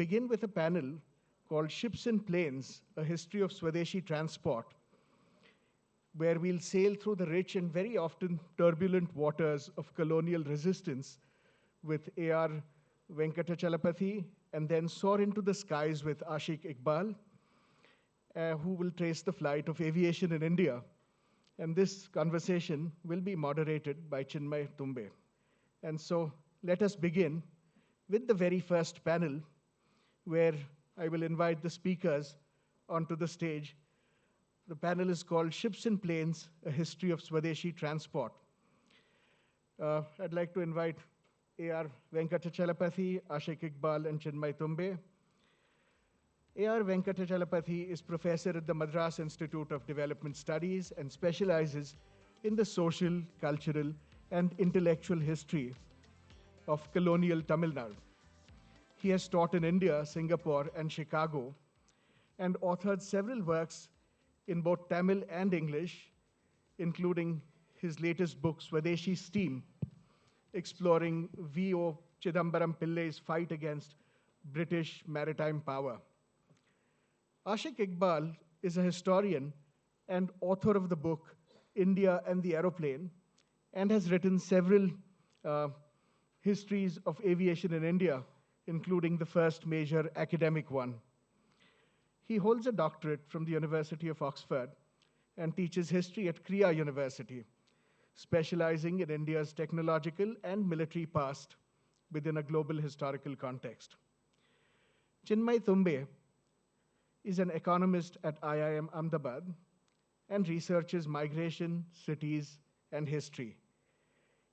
begin with a panel called Ships and Planes, A History of Swadeshi Transport, where we'll sail through the rich and very often turbulent waters of colonial resistance with AR Venkatachalapathy, and then soar into the skies with Aashique Iqbal, who will trace the flight of aviation in India. And this conversation will be moderated by Chinmay Tumbe. And so let us begin with the very first panel, where I will invite the speakers onto the stage. The panel is called Ships and Planes, A History of Swadeshi Transport. I'd like to invite AR Venkatachalapathy, Aashique Iqbal, and Chinmay Tumbe. AR Venkatachalapathy is professor at the Madras Institute of Development Studies and specializes in the social, cultural, and intellectual history of colonial Tamil Nadu. He has taught in India, Singapore, and Chicago, and authored several works in both Tamil and English, including his latest book, Swadeshi Steam, exploring V.O. Chidambaram Pillai's fight against British maritime power. Aashique Iqbal is a historian and author of the book, India and the Aeroplane, and has written several histories of aviation in India, including the first major academic one. He holds a doctorate from the University of Oxford and teaches history at Kriya University, specializing in India's technological and military past within a global historical context. Chinmay Tumbe is an economist at IIM Ahmedabad and researches migration, cities, and history.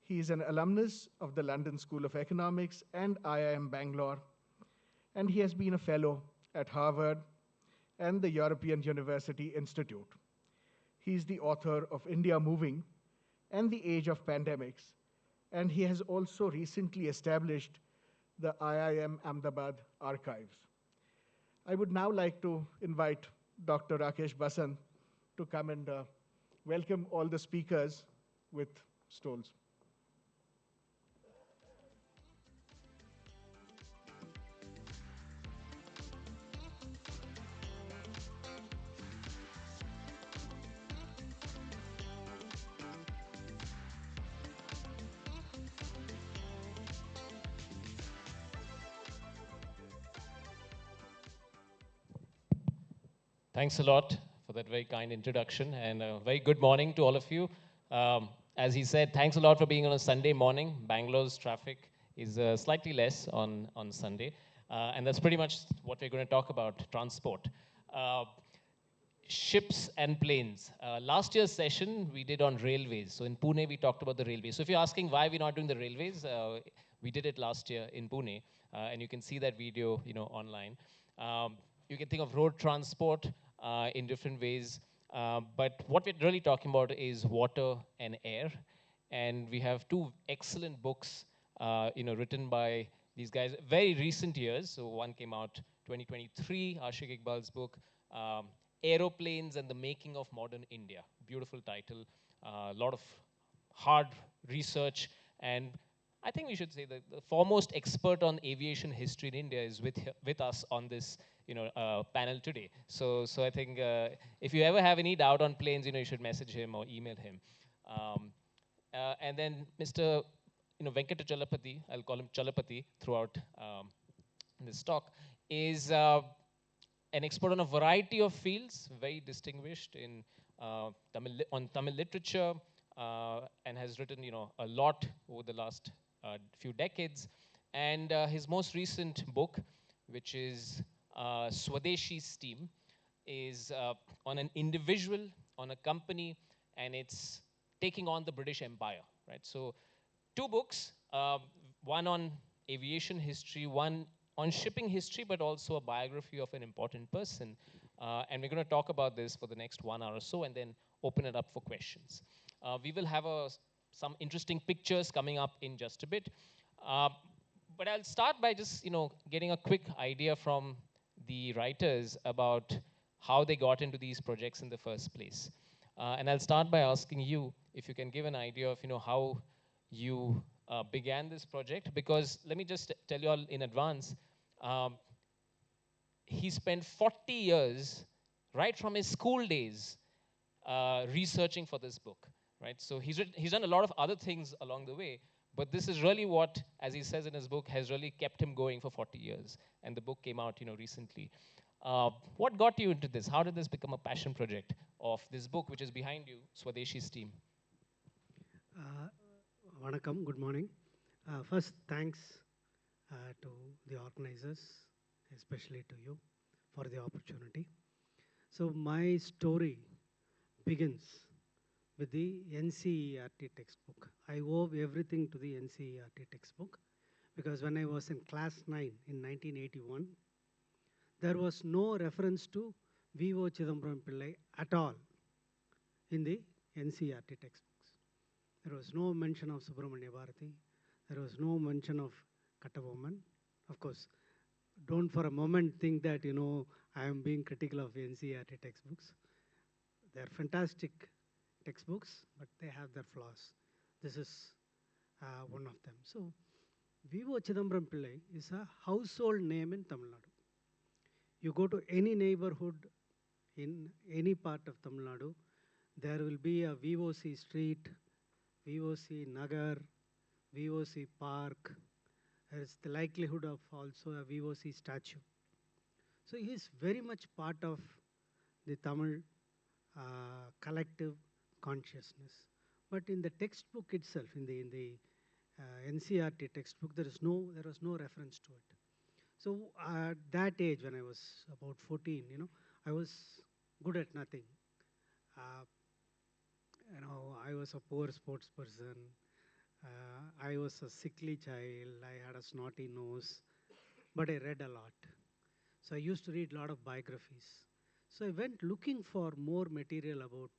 He is an alumnus of the London School of Economics and IIM Bangalore, and he has been a fellow at Harvard and the European University Institute. He is the author of India Moving and the Age of Pandemics, and he has also recently established the IIM Ahmedabad Archives. I would now like to invite Dr. Rakesh Basant to come and welcome all the speakers with stoles. Thanks a lot for that very kind introduction, and a very good morning to all of you. As he said, thanks a lot for being on a Sunday morning. Bangalore's traffic is slightly less on Sunday, and that's pretty much what we're going to talk about, transport. Ships and planes. Last year's session we did on railways. So in Pune, we talked about the railways. So if you're asking why we're not doing the railways, we did it last year in Pune, and you can see that video, online. You can think of road transport in different ways, but what we're really talking about is water and air. And we have two excellent books, written by these guys, very recent years. So one came out 2023, Aashique Iqbal's book, Aeroplanes and the Making of Modern India. Beautiful title, a lot of hard research, and I think we should say that the foremost expert on aviation history in India is with us on this panel today. So I think if you ever have any doubt on planes, you should message him or email him. And then Mr. Venkatachalapathy, I'll call him Chalapathy throughout this talk, is an expert on a variety of fields, very distinguished in Tamil literature, and has written a lot over the last few decades. And his most recent book, which is Swadeshi Steam, is on an individual, on a company, and it's taking on the British Empire, right? So two books, one on aviation history, one on shipping history, but also a biography of an important person. And we're going to talk about this for the next 1 hour or so, and then open it up for questions. We will have some interesting pictures coming up in just a bit. But I'll start by just getting a quick idea from the writers about how they got into these projects in the first place. And I'll start by asking you if you can give an idea of how you began this project, because let me just tell you all in advance, he spent 40 years, right from his school days, researching for this book, right? So he's done a lot of other things along the way, but this is really what, as he says in his book, has really kept him going for 40 years. And the book came out, recently. What got you into this? How did this become a passion project of this book, which is behind you, Swadeshi's team? Uh, Vanakkam, good morning. First, thanks to the organizers, especially to you, for the opportunity. So my story begins with the NCERT textbook. I owe everything to the NCERT textbook because when I was in class 9 in 1981, there was no reference to V.O. Chidambaram Pillai at all in the NCERT textbooks. There was no mention of Subramanya Bharati. There was no mention of Kattaboman. Of course, don't for a moment think that, I am being critical of NCERT textbooks. They are fantastic textbooks, but they have their flaws. This is one of them. So, V.O. Chidambaram Pillai is a household name in Tamil Nadu. You go to any neighborhood in any part of Tamil Nadu, there will be a VOC street, VOC Nagar, VOC Park. There is the likelihood of also a VOC statue. So he is very much part of the Tamil collective consciousness. But in the textbook itself, in the NCERT textbook, there was no reference to it. So at that age, when I was about 14, I was good at nothing. Uh, I was a poor sports person. I was a sickly child. I had a snotty nose, but I read a lot. So I used to read a lot of biographies. So I went looking for more material about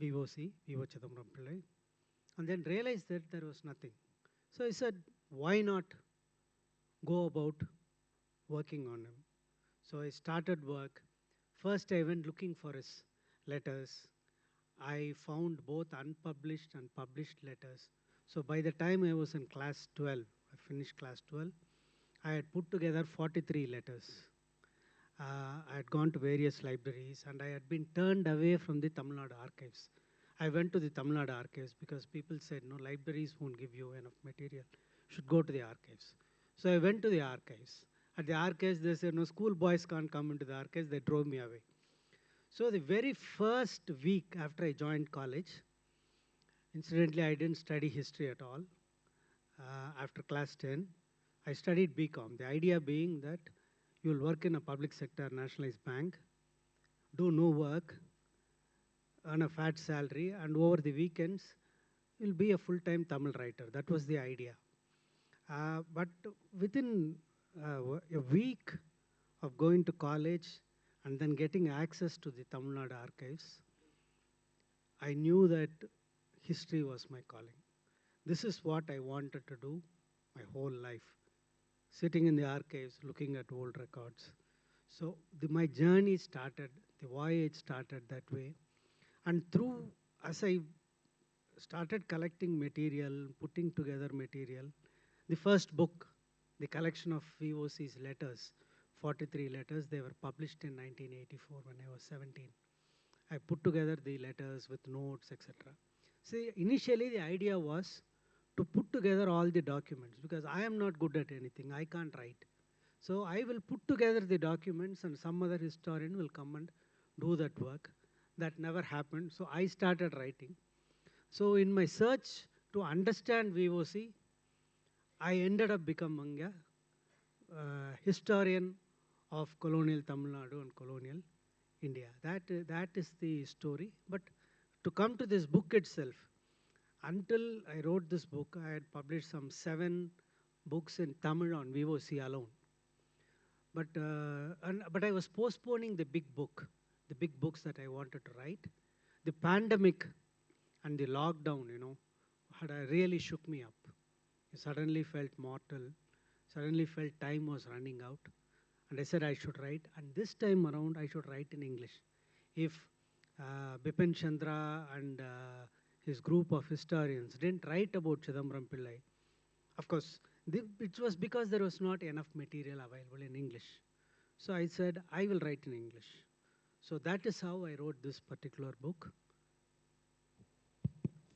VOC, V.O. Chidambaram Pillai, and then realized that there was nothing. So I said, why not go about working on him? So I started work. First, I went looking for his letters. I found both unpublished and published letters. So by the time I was in class 12, I finished class 12, I had put together 43 letters. I had gone to various libraries and I had been turned away from the Tamil Nadu archives. I went to the Tamil Nadu archives because people said, no, libraries won't give you enough material. You should go to the archives. So I went to the archives. At the archives, they said, no, school boys can't come into the archives. They drove me away. So the very first week after I joined college, incidentally, I didn't study history at all. After class 10, I studied BCom. The idea being that you'll work in a public sector nationalized bank, do no work, earn a fat salary, and over the weekends, you'll be a full-time Tamil writer. That was the idea. But within a week of going to college and then getting access to the Tamil Nadu archives, I knew that history was my calling. This is what I wanted to do my whole life, sitting in the archives, looking at old records. So my journey started, the voyage started that way. And as I started collecting material, putting together material, the first book, the collection of VOC's letters, 43 letters, they were published in 1984 when I was 17. I put together the letters with notes, etc. See, initially the idea was to put together all the documents because I am not good at anything. I can't write. So I will put together the documents and some other historian will come and do that work. That never happened. So I started writing. So in my search to understand VOC, I ended up becoming a historian of colonial Tamil Nadu and colonial India. That is the story. But to come to this book itself, until I wrote this book, I had published some 7 books in Tamil on VOC alone. But I was postponing the big books that I wanted to write. The pandemic and the lockdown, had really shook me up. I suddenly felt mortal, suddenly felt time was running out. And I said I should write, and this time around I should write in English. If Bipin Chandra and his group of historians didn't write about Chidambaram Pillai, of course, it was because there was not enough material available in English. So I said, I will write in English. So that is how I wrote this particular book.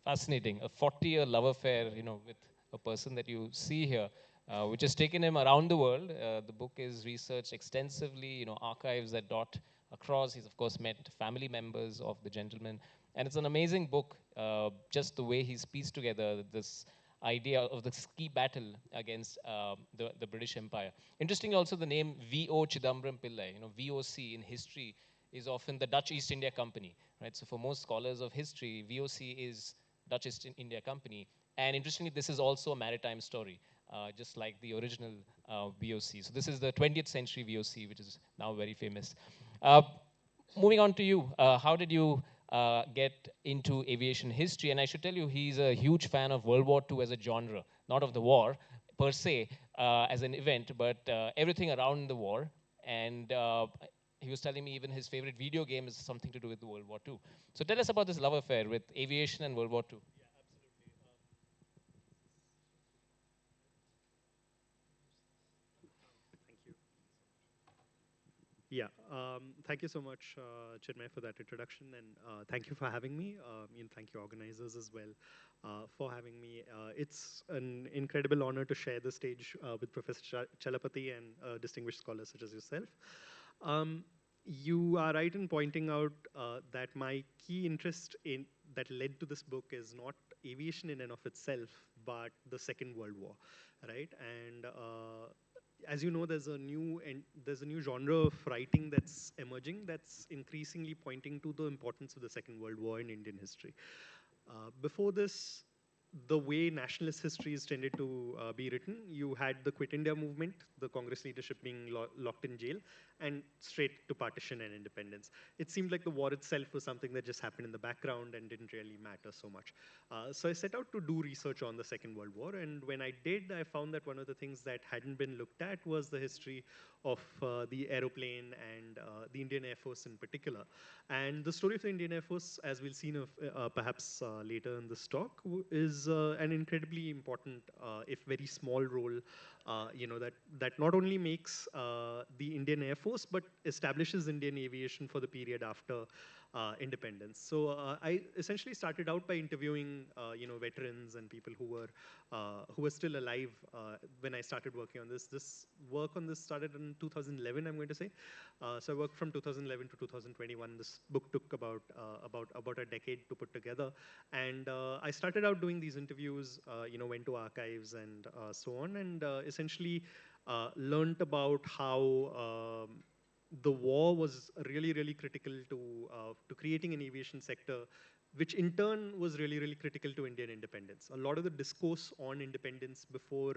Fascinating. A 40-year love affair, with a person that you see here, which has taken him around the world. The book is researched extensively, archives that dot across. He's, of course, met family members of the gentleman. And it's an amazing book, just the way he's pieced together this idea of the ski battle against the British Empire. Interesting also the name V.O. Chidambaram Pillai. VOC in history is often the Dutch East India Company, right? So for most scholars of history, VOC is Dutch East India Company. And interestingly, this is also a maritime story, just like the original VOC. So this is the 20th century VOC, which is now very famous. Uh, Moving on to you, how did you get into aviation history? And I should tell you, he's a huge fan of World War II as a genre, not of the war per se as an event, but everything around the war. And he was telling me even his favorite video game is something to do with the World War II. So tell us about this love affair with aviation and World War II. Thank you. Yeah, thank you so much, Chinmay, for that introduction, and thank you for having me. And thank you, organizers, as well, for having me. It's an incredible honor to share the stage with Professor Chalapathy and distinguished scholars such as yourself. Um, you are right in pointing out that my key interest in that led to this book is not aviation in and of itself, but the Second World War, right? And as you know, there's a new genre of writing that's emerging that's increasingly pointing to the importance of the Second World War in Indian history. Before this, the way nationalist histories tended to be written, you had the Quit India movement, the Congress leadership being locked in jail, and straight to partition and independence. It seemed like the war itself was something that just happened in the background and didn't really matter so much. So I set out to do research on the Second World War, and when I did, I found that one of the things that hadn't been looked at was the history of the aeroplane and the Indian Air Force in particular. And the story of the Indian Air Force, as we'll see perhaps later in this talk, is an incredibly important, if very small role, that not only makes the Indian Air Force, but establishes Indian aviation for the period after independence. So I essentially started out by interviewing, veterans and people who were still alive when I started working on this. This work on this started in 2011, I'm going to say. So I worked from 2011 to 2021. This book took about a decade to put together, and I started out doing these interviews. Went to archives and so on, and essentially learned about how. The war was really, really critical to creating an aviation sector, which in turn was really, really critical to Indian independence. A lot of the discourse on independence uh,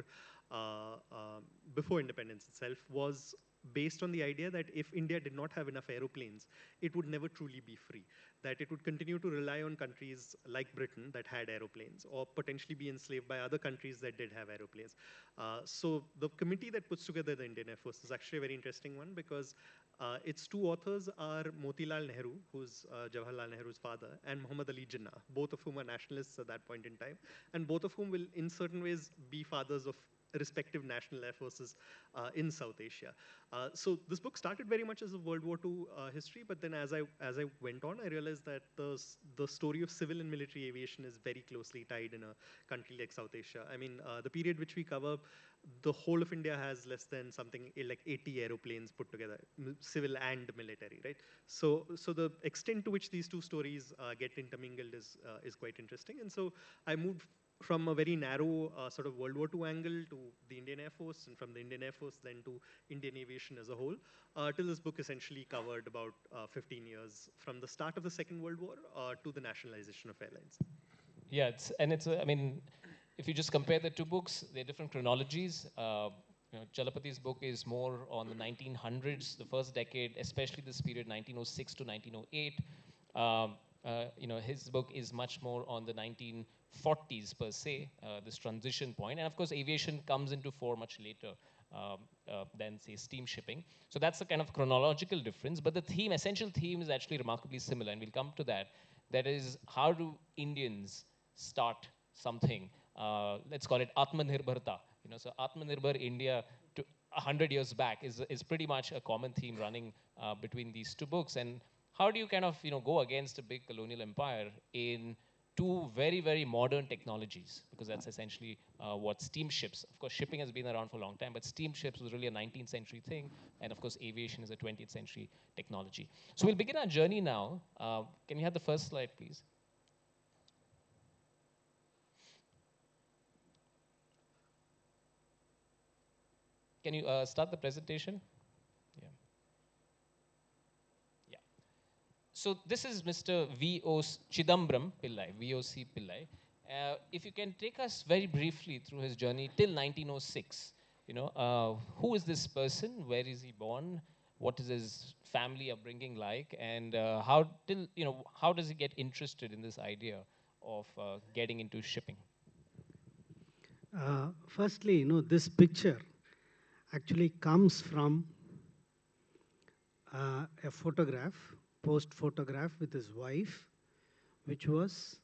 uh, before independence itself was based on the idea that if India did not have enough aeroplanes, it would never truly be free. That it would continue to rely on countries like Britain that had aeroplanes, or potentially be enslaved by other countries that did have aeroplanes. So the committee that puts together the Indian Air Force is actually a very interesting one because its two authors are Motilal Nehru, who's Jawaharlal Nehru's father, and Muhammad Ali Jinnah, both of whom are nationalists at that point in time, and both of whom will, in certain ways, be fathers of respective national air forces in South Asia. So this book started very much as a World War II history, but then as I went on, I realized that the story of civil and military aviation is very closely tied in a country like South Asia. I mean, the period which we cover, the whole of India has less than something like 80 aeroplanes put together, civil and military, right? So the extent to which these two stories get intermingled is quite interesting. And so I moved from a very narrow sort of World War II angle to the Indian Air Force, and from the Indian Air Force then to Indian aviation as a whole, till this book essentially covered about 15 years from the start of the Second World War to the nationalization of airlines. Yeah, I mean, if you just compare the two books, they're different chronologies. Chalapathy's book is more on the 1900s, the first decade, especially this period, 1906 to 1908. His book is much more on the 1940s per se, this transition point. And of course, aviation comes into fore much later than, say, steam shipping. So that's the kind of chronological difference. But the theme, essential theme, is actually remarkably similar, and we'll come to that. That is, how do Indians start something? Let's call it Atmanirbharta. So Atmanirbhar India. 100 years back is pretty much a common theme running between these two books. And how do you kind of go against a big colonial empire in two very, very modern technologies? Because that's essentially what steamships, of course, shipping has been around for a long time, but steamships was really a 19th century thing. And of course, aviation is a 20th century technology. So we'll begin our journey now. Can you have the first slide, please? Can you start the presentation? Yeah. Yeah. So this is Mr. V.O. Chidambaram Pillai, VOC Pillai. If you can take us very briefly through his journey till 1906, who is this person? Where is he born? What is his family upbringing like? And how does he get interested in this idea of getting into shipping? Firstly, this picture actually comes from a photograph, post photograph with his wife, which was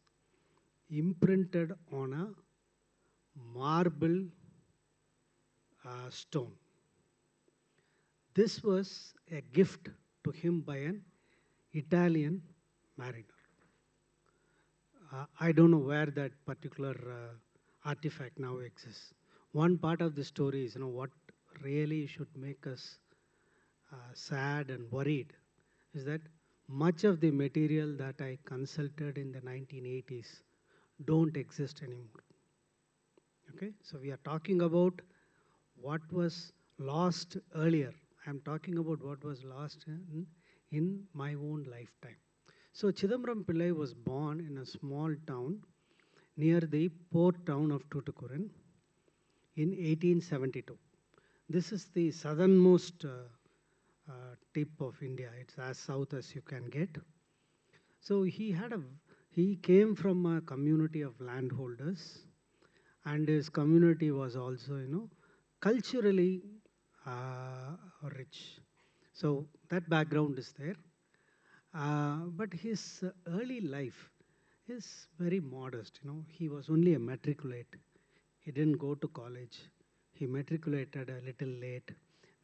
imprinted on a marble stone. This was a gift to him by an Italian mariner. I don't know where that particular artifact now exists. One part of the story is, what really should make us sad and worried is that much of the material that I consulted in the 1980s don't exist anymore. Okay, so we are talking about what was lost earlier. I'm talking about what was lost in my own lifetime. So Chidambaram Pillai was born in a small town near the port town of Tuticorin in 1872. This is the southernmost tip of India. It's as south as you can get. So he came from a community of landholders, and his community was also, culturally rich. So that background is there. But his early life is very modest. He was only a matriculate. He didn't go to college. He matriculated a little late.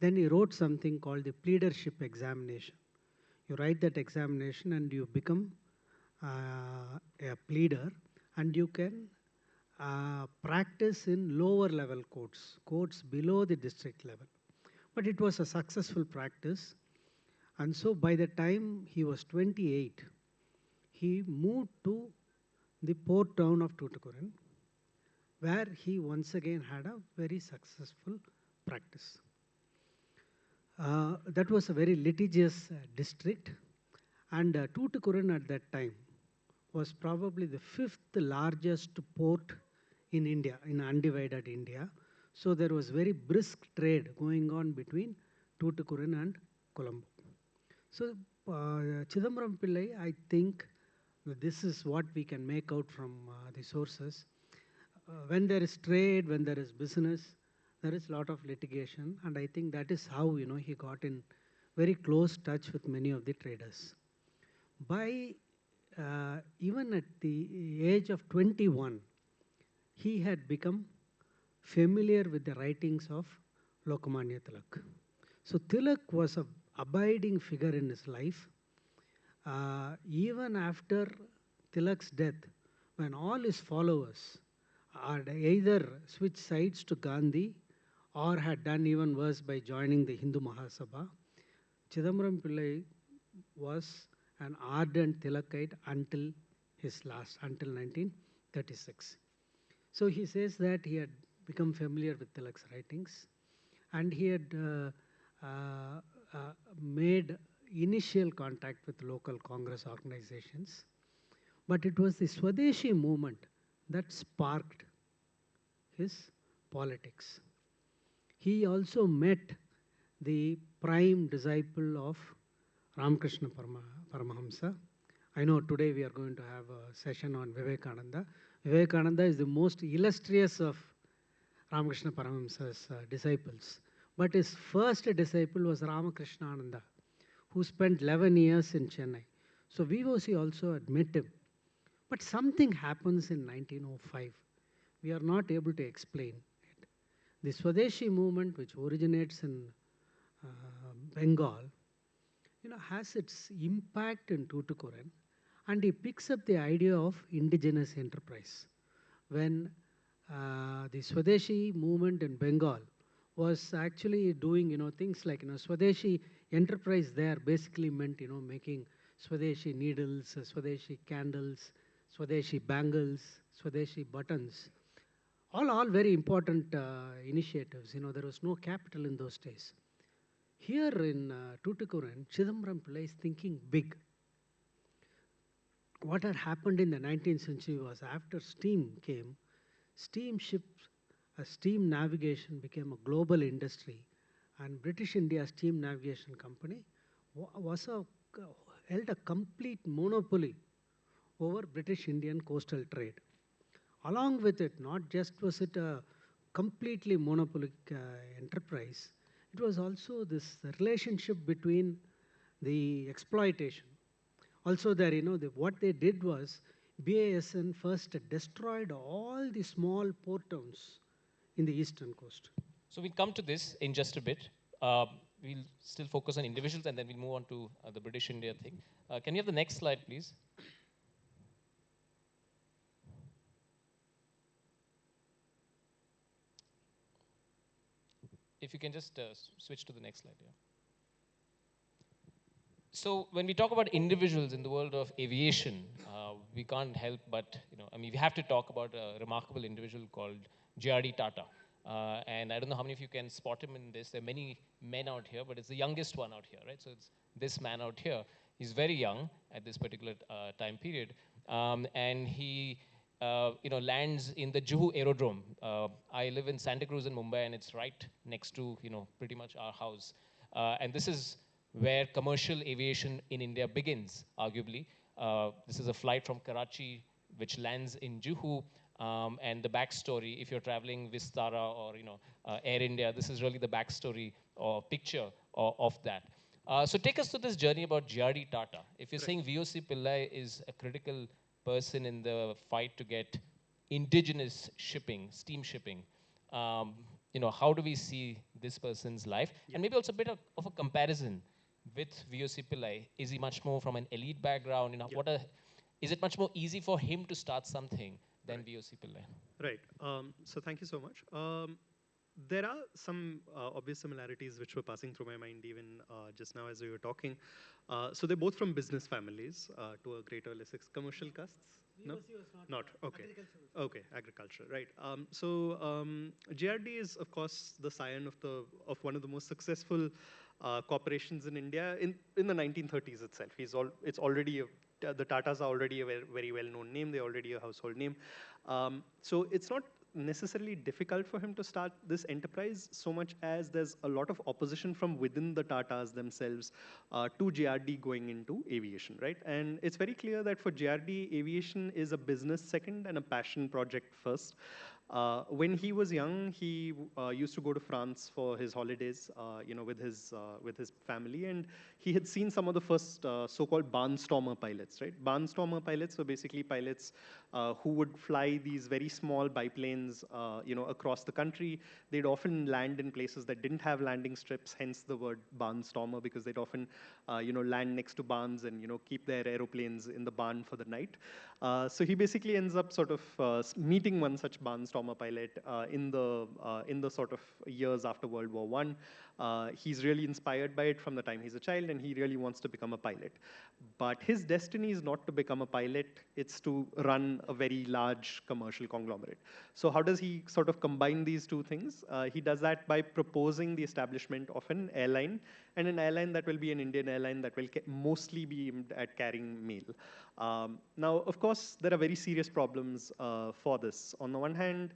Then he wrote something called the pleadership examination. You write that examination and you become a pleader, and you can practice in lower level courts below the district level. But it was a successful practice. And so by the time he was 28, he moved to the port town of Tuticorin, where he once again had a very successful practice. That was a very litigious district, and Tuticorin at that time was probably the 5th largest port in India, in undivided India. So there was very brisk trade going on between Tuticorin and Colombo. So Chidambaram Pillai, I think this is what we can make out from the sources. When there is trade, when there is business, there is a lot of litigation, and I think that is how he got in very close touch with many of the traders. By even at the age of 21, he had become familiar with the writings of Lokmanya Tilak. So Tilak was an abiding figure in his life. Even after Tilak's death, when all his followers had either switched sides to Gandhi or had done even worse by joining the Hindu Mahasabha, Chidambaram Pillai was an ardent Tilakite until 1936. So he says that he had become familiar with Tilak's writings, and he had made initial contact with local Congress organizations. But it was the Swadeshi movement that sparked his politics. He also met the prime disciple of Ramakrishna Paramahamsa. I know today we are going to have a session on Vivekananda. Vivekananda is the most illustrious of Ramakrishna Paramahamsa's disciples. But his first disciple was Ramakrishna Ananda, who spent 11 years in Chennai. So VOC also had met him. But something happens in 1905. We are not able to explain it. The Swadeshi movement, which originates in Bengal, has its impact in Tuticorin, and he picks up the idea of indigenous enterprise. When the Swadeshi movement in Bengal was actually doing, things like, Swadeshi enterprise there basically meant, making Swadeshi needles, Swadeshi candles, Swadeshi bangles, Swadeshi buttons, all very important initiatives. There was no capital in those days. Here in Tuticorin, Chidambaram Pillai is thinking big. What had happened in the 19th century was after steam came, steamships, steam navigation became a global industry, and British India Steam Navigation Company held a complete monopoly over British Indian coastal trade. Along with it, not just was it a completely monopolic enterprise, it was also this relationship between the exploitation. Also there, what they did was BASN first destroyed all the small port towns in the eastern coast. So we'll come to this in just a bit. We'll still focus on individuals and then we'll move on to the British India thing. Can you have the next slide, please? If you can just switch to the next slide, yeah. So when we talk about individuals in the world of aviation, we can't help but, we have to talk about a remarkable individual called J.R.D. Tata. And I don't know how many of you can spot him in this. There are many men out here, but it's the youngest one out here, right? So it's this man out here. He's very young at this particular time period. And he lands in the Juhu Aerodrome. I live in Santa Cruz in Mumbai, and it's right next to, pretty much our house. And this is where commercial aviation in India begins, arguably. This is a flight from Karachi, which lands in Juhu. And the backstory, if you're traveling Vistara or Air India, this is really the backstory or picture of that. So take us through this journey about J.R.D. Tata. If you're saying VOC Pillai is a critical person in the fight to get indigenous shipping, steam shipping, how do we see this person's life? Yeah. And maybe also a bit of a comparison with VOC Pillai. Is he much more from an elite background? Yeah. Is it much more easy for him to start something than VOC Pillai? Right. So thank you so much. There are some obvious similarities which were passing through my mind even just now as we were talking. So they're both from business families to a greater or less commercial castes. No? Not. Okay. Okay, agriculture, right. JRD is, of course, the scion of one of the most successful corporations in India in the 1930s itself. It's already the Tatas are already a very well-known name. They're already a household name. So it's not necessarily difficult for him to start this enterprise so much as there's a lot of opposition from within the Tatas themselves to JRD going into aviation, right? And it's very clear that for JRD, aviation is a business second and a passion project first. When he was young, he used to go to France for his holidays, with his family, and he had seen some of the first so-called barnstormer pilots, right? Barnstormer pilots were basically pilots who would fly these very small biplanes, across the country. They'd often land in places that didn't have landing strips, hence the word barnstormer, because they'd often, land next to barns and, keep their aeroplanes in the barn for the night. So he basically ends up sort of meeting one such barnstormer pilot in the sort of years after World War I. He's really inspired by it from the time he's a child, and he really wants to become a pilot. But his destiny is not to become a pilot, it's to run a very large commercial conglomerate. So how does he sort of combine these two things? He does that by proposing the establishment of an airline, and an airline that will be an Indian airline that will mostly be aimed at carrying mail. Now, of course, there are very serious problems for this. On the one hand,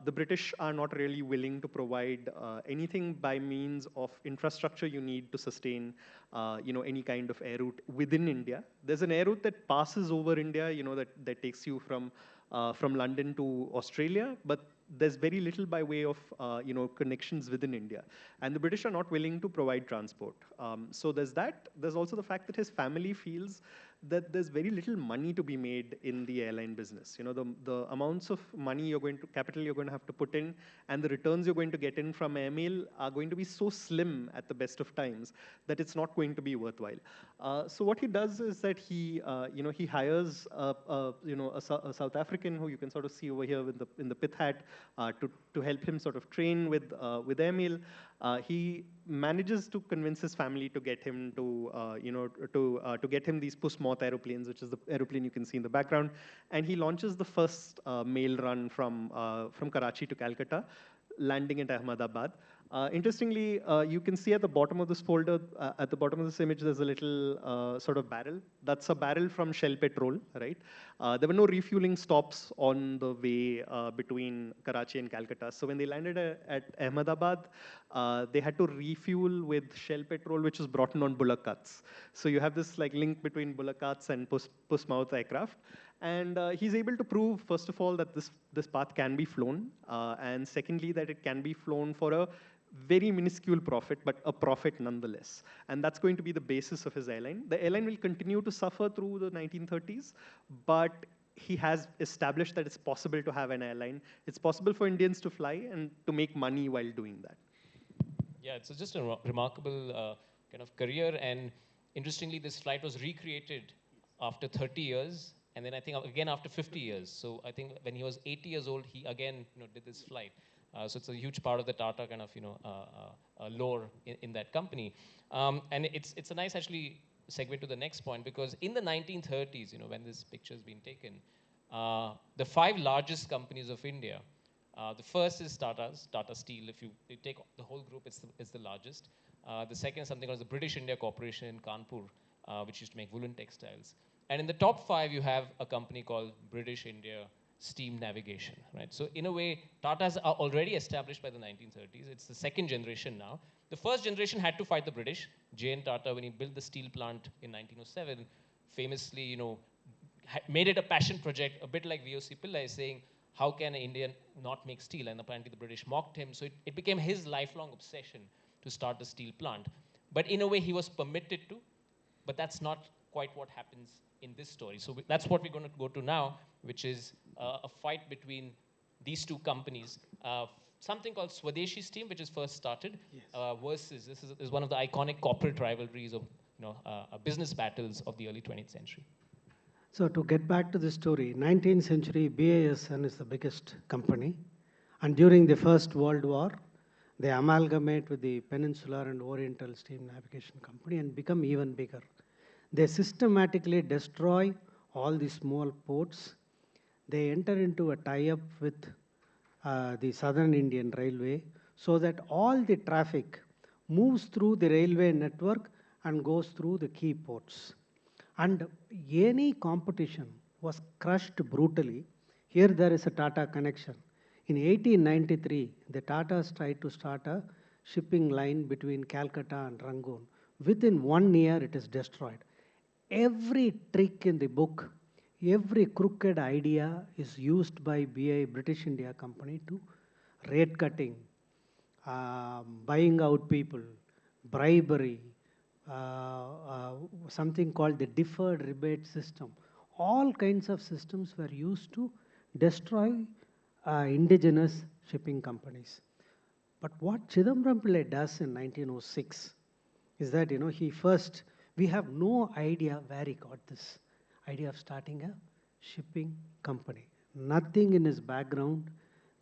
the British are not really willing to provide anything by means of infrastructure you need to sustain, any kind of air route within India. There's an air route that passes over India, that takes you from London to Australia, but there's very little by way of, connections within India. And the British are not willing to provide transport. So there's that. There's also the fact that his family feels that there's very little money to be made in the airline business. You know, the amounts of money capital you're going to have to put in, and the returns you're going to get in from airmail are going to be so slim at the best of times that it's not going to be worthwhile. So what he does is that he hires a South African who you can sort of see over here in the pith hat to help him sort of train with airmail. He manages to convince his family to get him to get him these puss moth aeroplanes, which is the aeroplane you can see in the background, and he launches the first mail run from Karachi to Calcutta, landing at Ahmedabad. Interestingly, you can see at the bottom of this folder, at the bottom of this image, there's a little sort of barrel. That's a barrel from Shell petrol, right? There were no refueling stops on the way between Karachi and Calcutta. So when they landed at Ahmedabad, they had to refuel with Shell petrol, which was brought in on bullock carts. So you have this like link between bullock carts and puss-mouth aircraft. And he's able to prove, first of all, that this path can be flown, and secondly, that it can be flown for a very minuscule profit, but a profit nonetheless. And that's going to be the basis of his airline. The airline will continue to suffer through the 1930s, but he has established that it's possible to have an airline. It's possible for Indians to fly and to make money while doing that. Yeah, it's just a remarkable kind of career. And interestingly, this flight was recreated after 30 years. And then I think again after 50 years. So I think when he was 80 years old, he again did this flight. So it's a huge part of the Tata kind of lore in that company. And it's a nice actually segue to the next point, because in the 1930s, when this picture has been taken, the 5 largest companies of India, the first is Tata Steel. If you take the whole group, it's the largest. The second is something called the British India Corporation in Kanpur, which used to make woolen textiles. And in the top 5, you have a company called British India Steam Navigation, right? So in a way, Tatas are already established by the 1930s. It's the second generation now. The first generation had to fight the British. J.N. Tata, when he built the steel plant in 1907, famously, made it a passion project, a bit like V.O.C. Pillai, saying, how can an Indian not make steel? And apparently the British mocked him. So it became his lifelong obsession to start the steel plant. But in a way, he was permitted to, but that's not quite what happens in this story. So that's what we're going to go to now, which is a fight between these two companies. Something called Swadeshi Steam, which is first started, yes. Versus, this is one of the iconic corporate rivalries of business battles of the early 20th century. So to get back to the story, 19th century, BASN is the biggest company. And during the First World War, they amalgamate with the Peninsular and Oriental Steam Navigation Company and become even bigger. They systematically destroy all the small ports. They enter into a tie-up with the Southern Indian Railway so that all the traffic moves through the railway network and goes through the key ports. And any competition was crushed brutally. Here there is a Tata connection. In 1893, the Tatas tried to start a shipping line between Calcutta and Rangoon. Within 1 year, it is destroyed. Every trick in the book, every crooked idea is used by British India Company to rate cutting, buying out people, bribery, something called the deferred rebate system. All kinds of systems were used to destroy indigenous shipping companies. But what Chidambaram Pillai does in 1906 is that, we have no idea where he got this idea of starting a shipping company. Nothing in his background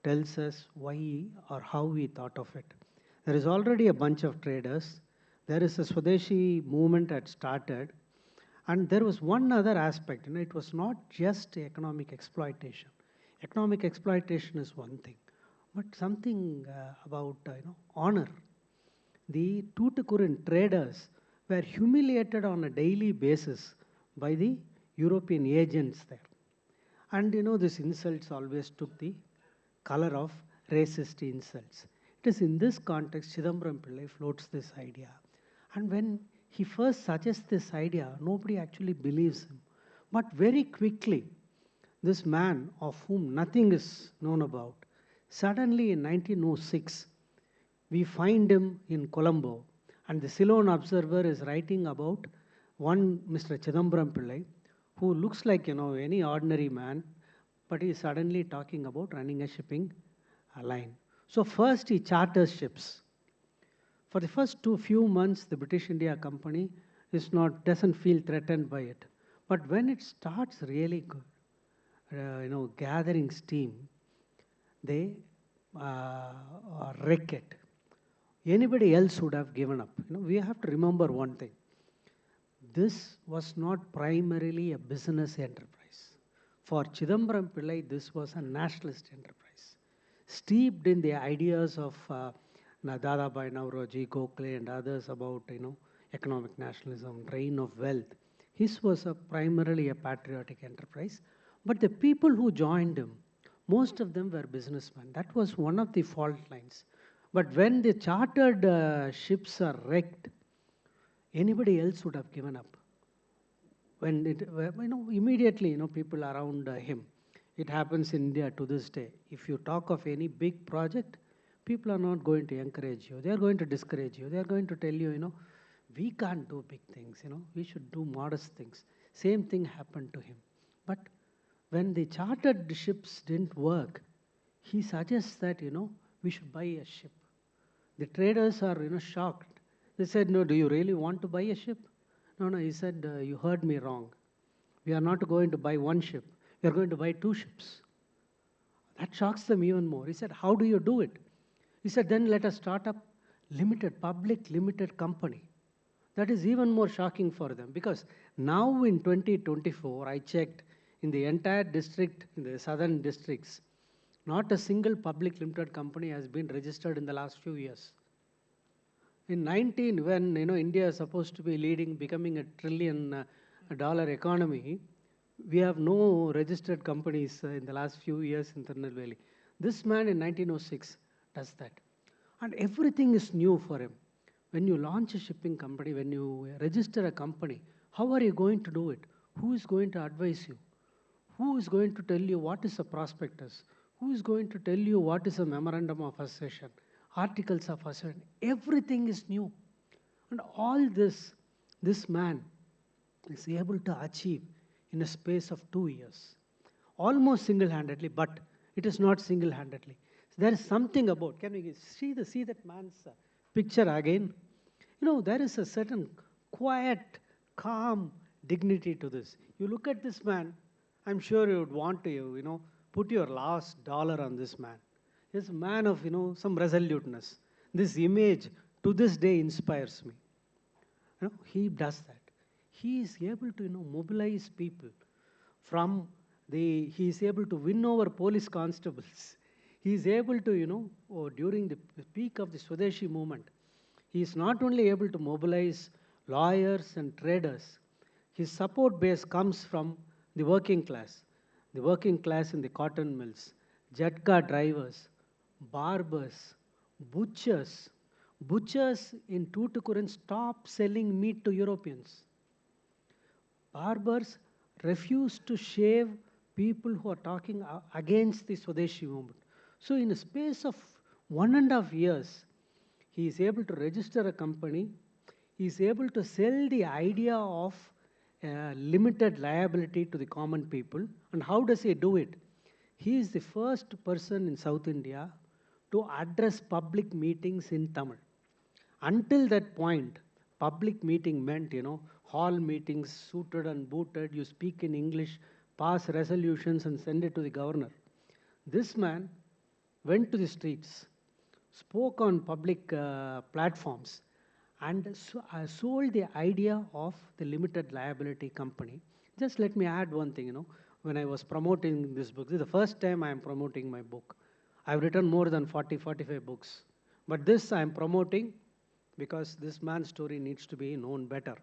tells us why or how he thought of it. There is already a bunch of traders. There is a Swadeshi movement that started. And there was one other aspect. It was not just economic exploitation. Economic exploitation is one thing, but something about honor. The Tuticorin traders were humiliated on a daily basis by the European agents there. And these insults always took the color of racist insults. It is in this context Chidambaram Pillai floats this idea. And when he first suggests this idea, nobody actually believes him. But very quickly, this man of whom nothing is known about, suddenly in 1906, we find him in Colombo. And the Ceylon Observer is writing about one Mr. Chidambaram Pillai, who looks like, any ordinary man, but he is suddenly talking about running a shipping line. So first he charters ships. For the first few months, the British India Company doesn't feel threatened by it. But when it starts really gathering steam, they wreck it. Anybody else would have given up. We have to remember one thing. This was not primarily a business enterprise. For Chidambaram Pillai, this was a nationalist enterprise, steeped in the ideas of Dadabhai Nauroji, Gokhale, and others about economic nationalism, drain of wealth. His was primarily a patriotic enterprise, but the people who joined him, most of them were businessmen. That was one of the fault lines. But when the chartered ships are wrecked, anybody else would have given up. When it, immediately, people around him. It happens in India to this day. If you talk of any big project, people are not going to encourage you. They are going to discourage you. They are going to tell you, we can't do big things, we should do modest things. Same thing happened to him. But when the chartered ships didn't work, he suggests that, we should buy a ship. The traders are, shocked. They said, no, do you really want to buy a ship? No, he said, you heard me wrong. We are not going to buy one ship. We are going to buy 2 ships. That shocks them even more. He said, how do you do it? He said, then let us start up public limited company. That is even more shocking for them, because now in 2024, I checked in the entire district, in the southern districts, not a single public limited company has been registered in the last few years. In 19, when India is supposed to be leading, becoming $1 trillion economy, we have no registered companies in the last few years in Tirunelveli. This man in 1906 does that. And everything is new for him. When you launch a shipping company, when you register a company, how are you going to do it? Who is going to advise you? Who is going to tell you what is a prospectus? Who is going to tell you what is a memorandum of association? Articles of association? Everything is new. And all this man is able to achieve in a space of 2 years. Almost single-handedly, but it is not single-handedly. There is something about, can we see that man's picture again? There is a certain quiet, calm dignity to this. You look at this man, I'm sure you would want to, put your last dollar on this man. He's a man of, some resoluteness. This image to this day inspires me. He does that. He is able to, mobilize people he is able to win over police constables. He is able to, during the peak of the Swadeshi movement, he is not only able to mobilize lawyers and traders, his support base comes from the working class in the cotton mills, jet car drivers, barbers, butchers. Butchers in Tuticorin stop selling meat to Europeans. Barbers refuse to shave people who are talking against the Swadeshi movement. So in a space of 1.5 years, he is able to register a company. He is able to sell the idea of limited liability to the common people. And how does he do it? He is the first person in South India to address public meetings in Tamil. Until that point, public meeting meant, hall meetings, suited and booted, you speak in English, pass resolutions and send it to the governor. This man went to the streets, spoke on public platforms, and sold the idea of the limited liability company. Just let me add one thing, when I was promoting this book, this is the first time I am promoting my book. I've written more than 45 books. But this I am promoting because this man's story needs to be known better.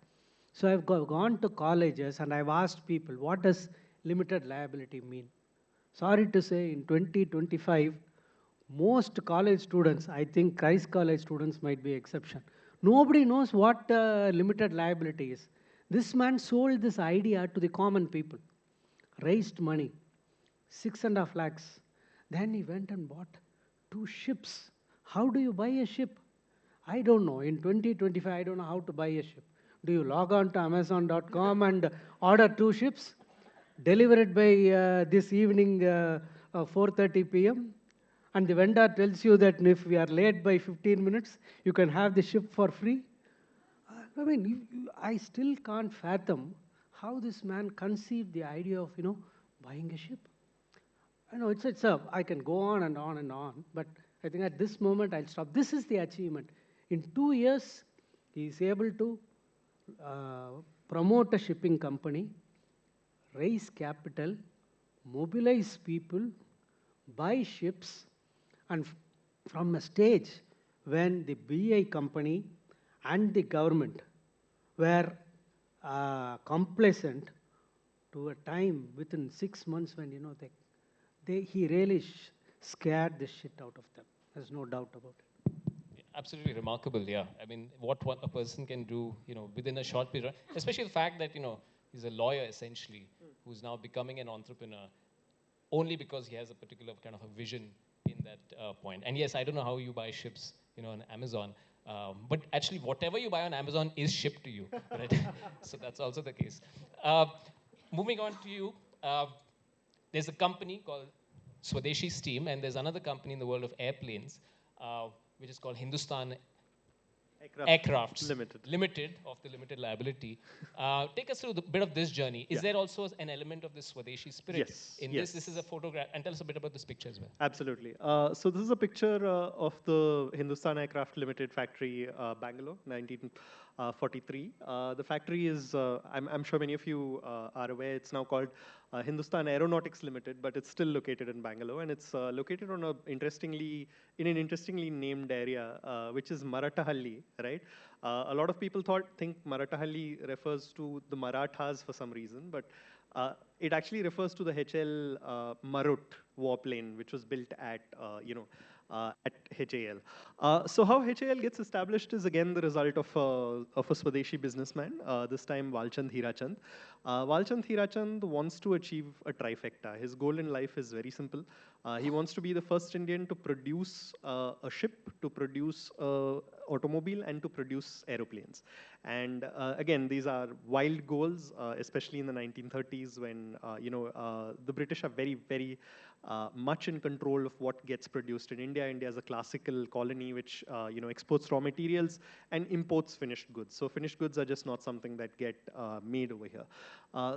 So I've gone to colleges and I've asked people, what does limited liability mean? Sorry to say, in 2025, most college students, I think Christ College students might be exception. Nobody knows what limited liability is. This man sold this idea to the common people, raised money, 6.5 lakhs. Then he went and bought 2 ships. How do you buy a ship? I don't know. In 2025, I don't know how to buy a ship. Do you log on to Amazon.com and order 2 ships, deliver it by this evening 4:30 p.m., and the vendor tells you that if we are late by 15 minutes, you can have the ship for free? I mean, I still can't fathom how this man conceived the idea of, buying a ship. I know I can go on and on and on, but I think at this moment I'll stop. This is the achievement. In 2 years, he is able to uh, promote a shipping company, raise capital, mobilize people, buy ships, and from a stage when the BI company and the government were complacent, to a time within 6 months when he really scared the shit out of them. There's no doubt about it. Absolutely remarkable, yeah. I mean, what a person can do, within a short period, especially the fact that, he's a lawyer essentially, who's now becoming an entrepreneur, only because he has a particular kind of a vision in that point. And yes, I don't know how you buy ships, on Amazon, but actually whatever you buy on Amazon is shipped to you, right? So that's also the case. Moving on to you, there's a company called Swadeshi Steam, and there's another company in the world of airplanes, which is called Hindustan Aircrafts Limited, of the limited liability. Take us through a bit of this journey. Is there also an element of this Swadeshi spirit? Yes. In yes. this is a photograph, and tell us a bit about this picture as well. Absolutely. So this is a picture of the Hindustan Aircraft Limited factory, Bangalore, 1943. The factory is, I'm sure many of you are aware, it's now called Hindustan Aeronautics Limited, but it's still located in Bangalore, and it's located on in an interestingly named area, which is Marathahalli, right? A lot of people think Marathahalli refers to the Marathas for some reason, but it actually refers to the HL Marut warplane, which was built at HAL. So how HAL gets established is again the result of a Swadeshi businessman, this time Walchand Hirachand. Walchand Hirachand wants to achieve a trifecta. His goal in life is very simple. He wants to be the first Indian to produce a ship, to produce automobile, and to produce aeroplanes. And again, these are wild goals, especially in the 1930s when the British are very, very much in control of what gets produced in India. India is a classical colony which exports raw materials and imports finished goods. So finished goods are just not something that get made over here.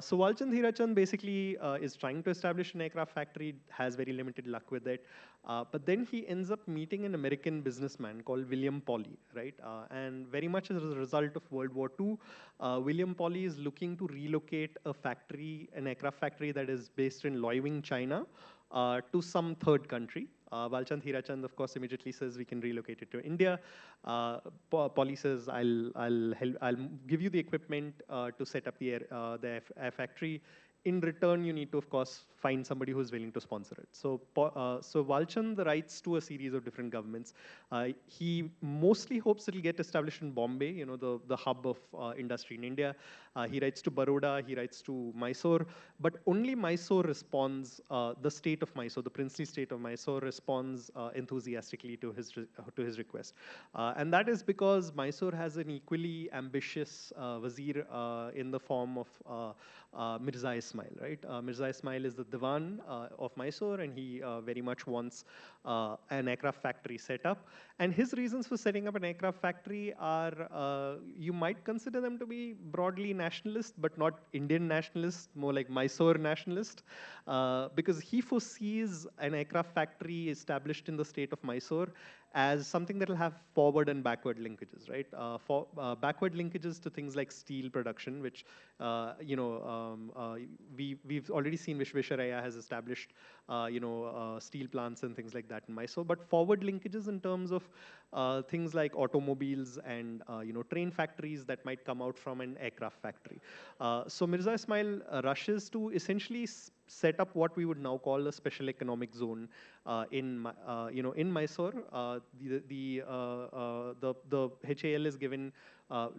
So Walchand Hirachand basically is trying to establish an aircraft factory, has very limited luck with it. But then he ends up meeting an American businessman called William Pauly, right? And very much as a result of World War II, William Pauly is looking to relocate a factory, an aircraft factory that is based in Loiwing, China, to some third country. Walchand Hirachand, of course, immediately says we can relocate it to India. Pauly says I'll give you the equipment to set up the air factory. In return, you need to, of course, find somebody who's willing to sponsor it. So Walchand writes to a series of different governments. He mostly hopes it'll get established in Bombay, the hub of industry in India. He writes to Baroda, he writes to Mysore, but only Mysore responds, the state of Mysore, the princely state of Mysore responds enthusiastically to his request. And that is because Mysore has an equally ambitious wazir in the form of Mirza Ismail, right? Mirza Ismail is the Diwan of Mysore, and he very much wants an aircraft factory set up. And his reasons for setting up an aircraft factory are, you might consider them to be broadly nationalist, but not Indian nationalist, more like Mysore nationalist, because he foresees an aircraft factory established in the state of Mysore as something that will have forward and backward linkages, right? Backward linkages to things like steel production, which we've already seen Vishvesharaya has established, steel plants and things like that in Mysore. But forward linkages in terms of things like automobiles and train factories that might come out from an aircraft factory. So Mirza Ismail rushes to essentially set up what we would now call a special economic zone in Mysore. The HAL is given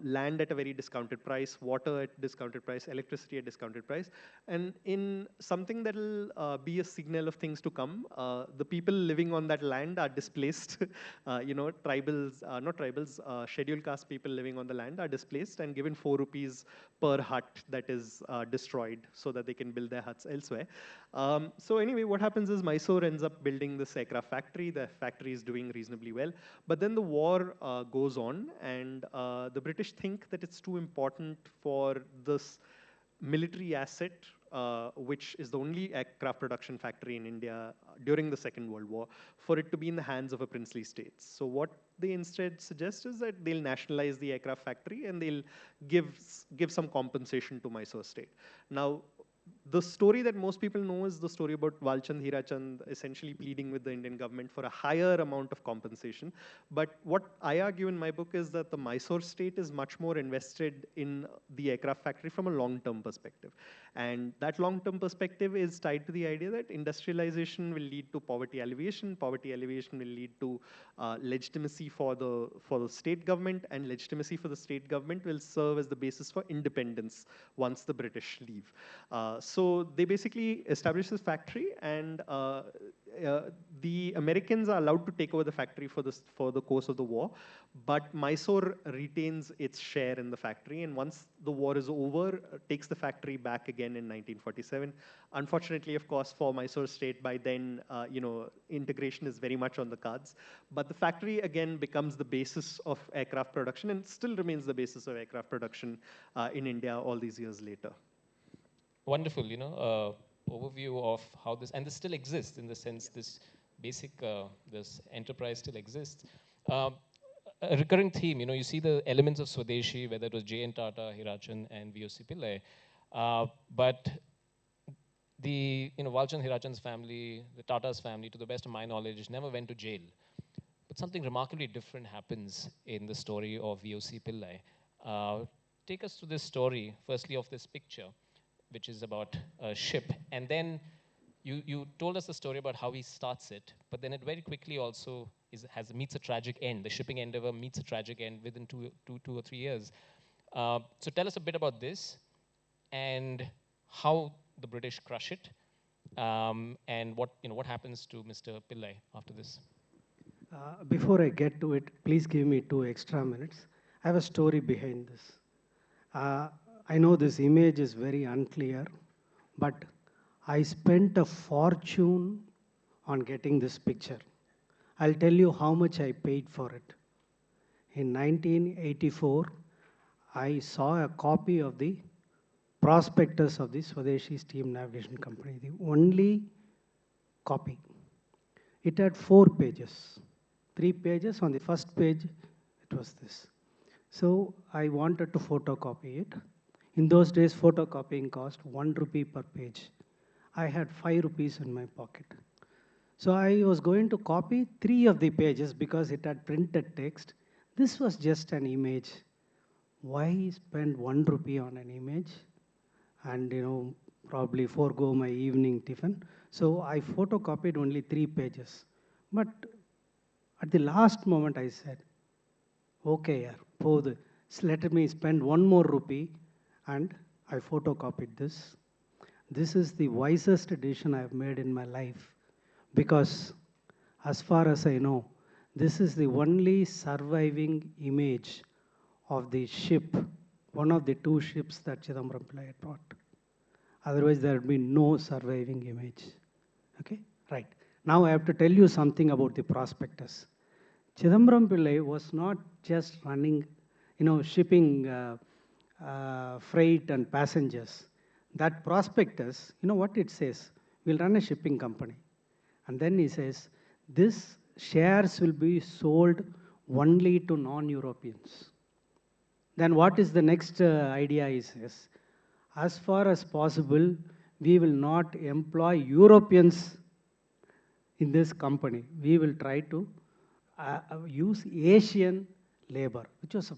land at a very discounted price, water at discounted price, electricity at discounted price, and in something that will be a signal of things to come, the people living on that land are displaced. Tribals, not tribals, scheduled caste people living on the land are displaced and given 4 rupees per hut that is destroyed so that they can build their huts elsewhere. So anyway, what happens is Mysore ends up building this aircraft factory. The factory is doing reasonably well. But then the war goes on, and the British think that it's too important for this military asset, which is the only aircraft production factory in India during the Second World War, for it to be in the hands of a princely state. So what they instead suggest is that they'll nationalize the aircraft factory and they'll give some compensation to Mysore state. Now, the story that most people know is the story about Walchand Hirachand essentially pleading with the Indian government for a higher amount of compensation. But what I argue in my book is that the Mysore state is much more invested in the aircraft factory from a long-term perspective. And that long-term perspective is tied to the idea that industrialization will lead to poverty alleviation. Poverty alleviation will lead to legitimacy for the state government, and legitimacy for the state government will serve as the basis for independence once the British leave. So they basically establish this factory, and the Americans are allowed to take over the factory for the course of the war, but Mysore retains its share in the factory, and once the war is over, takes the factory back again in 1947. Unfortunately, of course, for Mysore state, by then, integration is very much on the cards, but the factory again becomes the basis of aircraft production and still remains the basis of aircraft production in India all these years later. Wonderful, overview of how this, and this still exists in the sense this basic, this enterprise still exists. A recurring theme, you see the elements of Swadeshi, whether it was J.N. Tata, Hirachand, and V.O.C. Pillai, but the, Walchand Hirachand's family, the Tata's family, to the best of my knowledge, never went to jail. But something remarkably different happens in the story of V.O.C. Pillai. Take us to this story, firstly of this picture, which is about a ship. And then you told us the story about how he starts it, but then it very quickly also meets a tragic end. The shipping endeavor meets a tragic end within two or 3 years. So tell us a bit about this and how the British crush it, and what happens to Mr. Pillai after this. Before I get to it, please give me 2 extra minutes. I have a story behind this. I know this image is very unclear, but I spent a fortune on getting this picture. I'll tell you how much I paid for it. In 1984, I saw a copy of the prospectus of the Swadeshi Steam Navigation Company, the only copy. It had 4 pages. 3 pages. On the first page, it was this. So I wanted to photocopy it. In those days, photocopying cost 1 rupee per page. I had 5 rupees in my pocket. So I was going to copy 3 of the pages because it had printed text. This was just an image. Why spend 1 rupee on an image and probably forego my evening tiffin? So I photocopied only 3 pages. But at the last moment I said, okay, let me spend 1 more rupee, and I photocopied this. This is the wisest decision I have made in my life, because as far as I know, this is the only surviving image of the ship, one of the 2 ships that Chidambaram Pillai had brought. Otherwise, there would be no surviving image. Okay, right. Now I have to tell you something about the prospectus. Chidambaram Pillai was not just running, shipping freight and passengers. That prospectus, what it says? We'll run a shipping company. And then he says, this shares will be sold only to non-Europeans. Then what is the next idea he says? As far as possible, we will not employ Europeans in this company. We will try to use Asian labor, which was a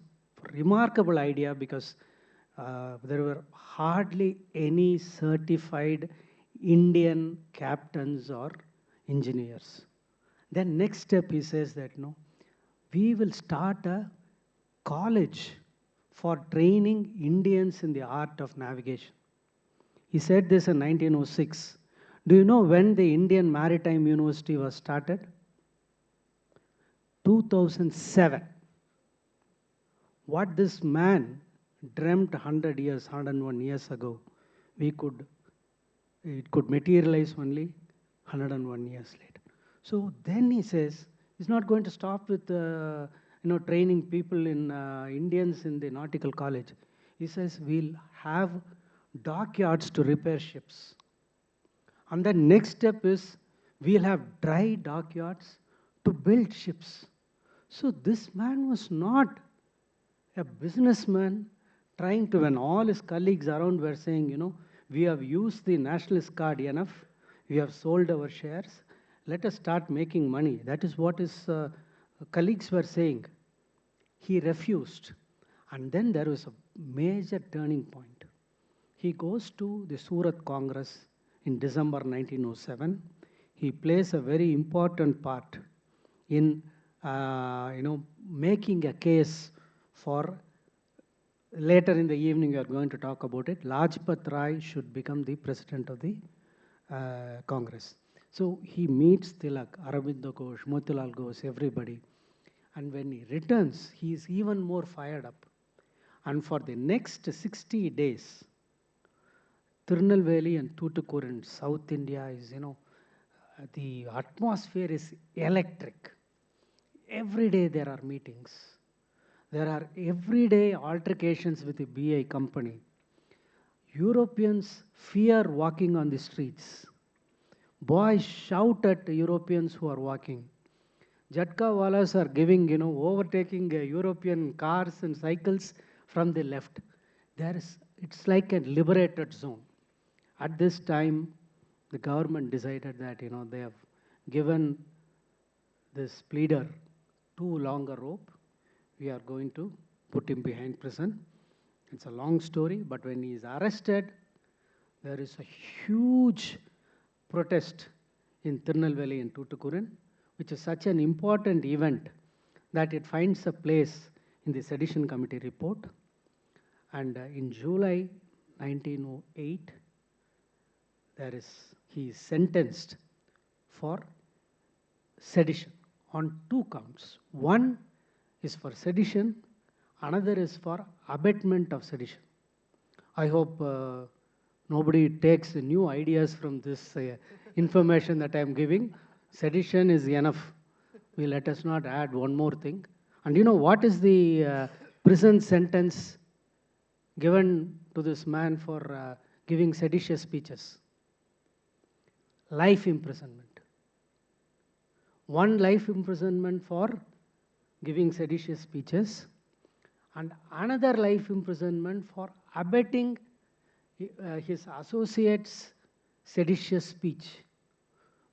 remarkable idea because there were hardly any certified Indian captains or engineers. Then next step he says that no, we will start a college for training Indians in the art of navigation. He said this in 1906. Do you know when the Indian Maritime University was started? 2007. What this man dreamt 100 years, 101 years ago, it could materialize only 101 years later. So then he says, he's not going to stop with training people in Indians in the nautical college. He says, we'll have dockyards to repair ships. And the next step is, we'll have dry dockyards to build ships. So this man was not a businessman trying to, when all his colleagues around were saying, we have used the nationalist card enough, we have sold our shares, let us start making money. That is what his colleagues were saying. He refused. And then there was a major turning point. He goes to the Surat Congress in December 1907. He plays a very important part in making a case for, later in the evening we are going to talk about it, Lajpat Rai should become the president of the Congress. So he meets Tilak, Aurobindo Ghosh, Motilal Ghosh, everybody. And when he returns, he is even more fired up. And for the next 60 days, Tirunelveli and Tuticorin, South India is, the atmosphere is electric. Every day there are meetings. There are everyday altercations with the BI company. Europeans fear walking on the streets. Boys shout at Europeans who are walking. Jatka walas are giving, overtaking European cars and cycles from the left. It's like a liberated zone. At this time, the government decided that, they have given this pleader too long a rope. We are going to put him behind prison. It's a long story, but when he is arrested, there is a huge protest in Tirunelveli and Tuticorin, which is such an important event that it finds a place in the Sedition Committee report. And in July 1908, he is sentenced for sedition on 2 counts. One is for sedition, another is for abetment of sedition. I hope nobody takes new ideas from this information that I am giving. Sedition is enough. Let us not add one more thing. And what is the prison sentence given to this man for giving seditious speeches? Life imprisonment. 1 life imprisonment for giving seditious speeches, and another life imprisonment for abetting his associates' seditious speech.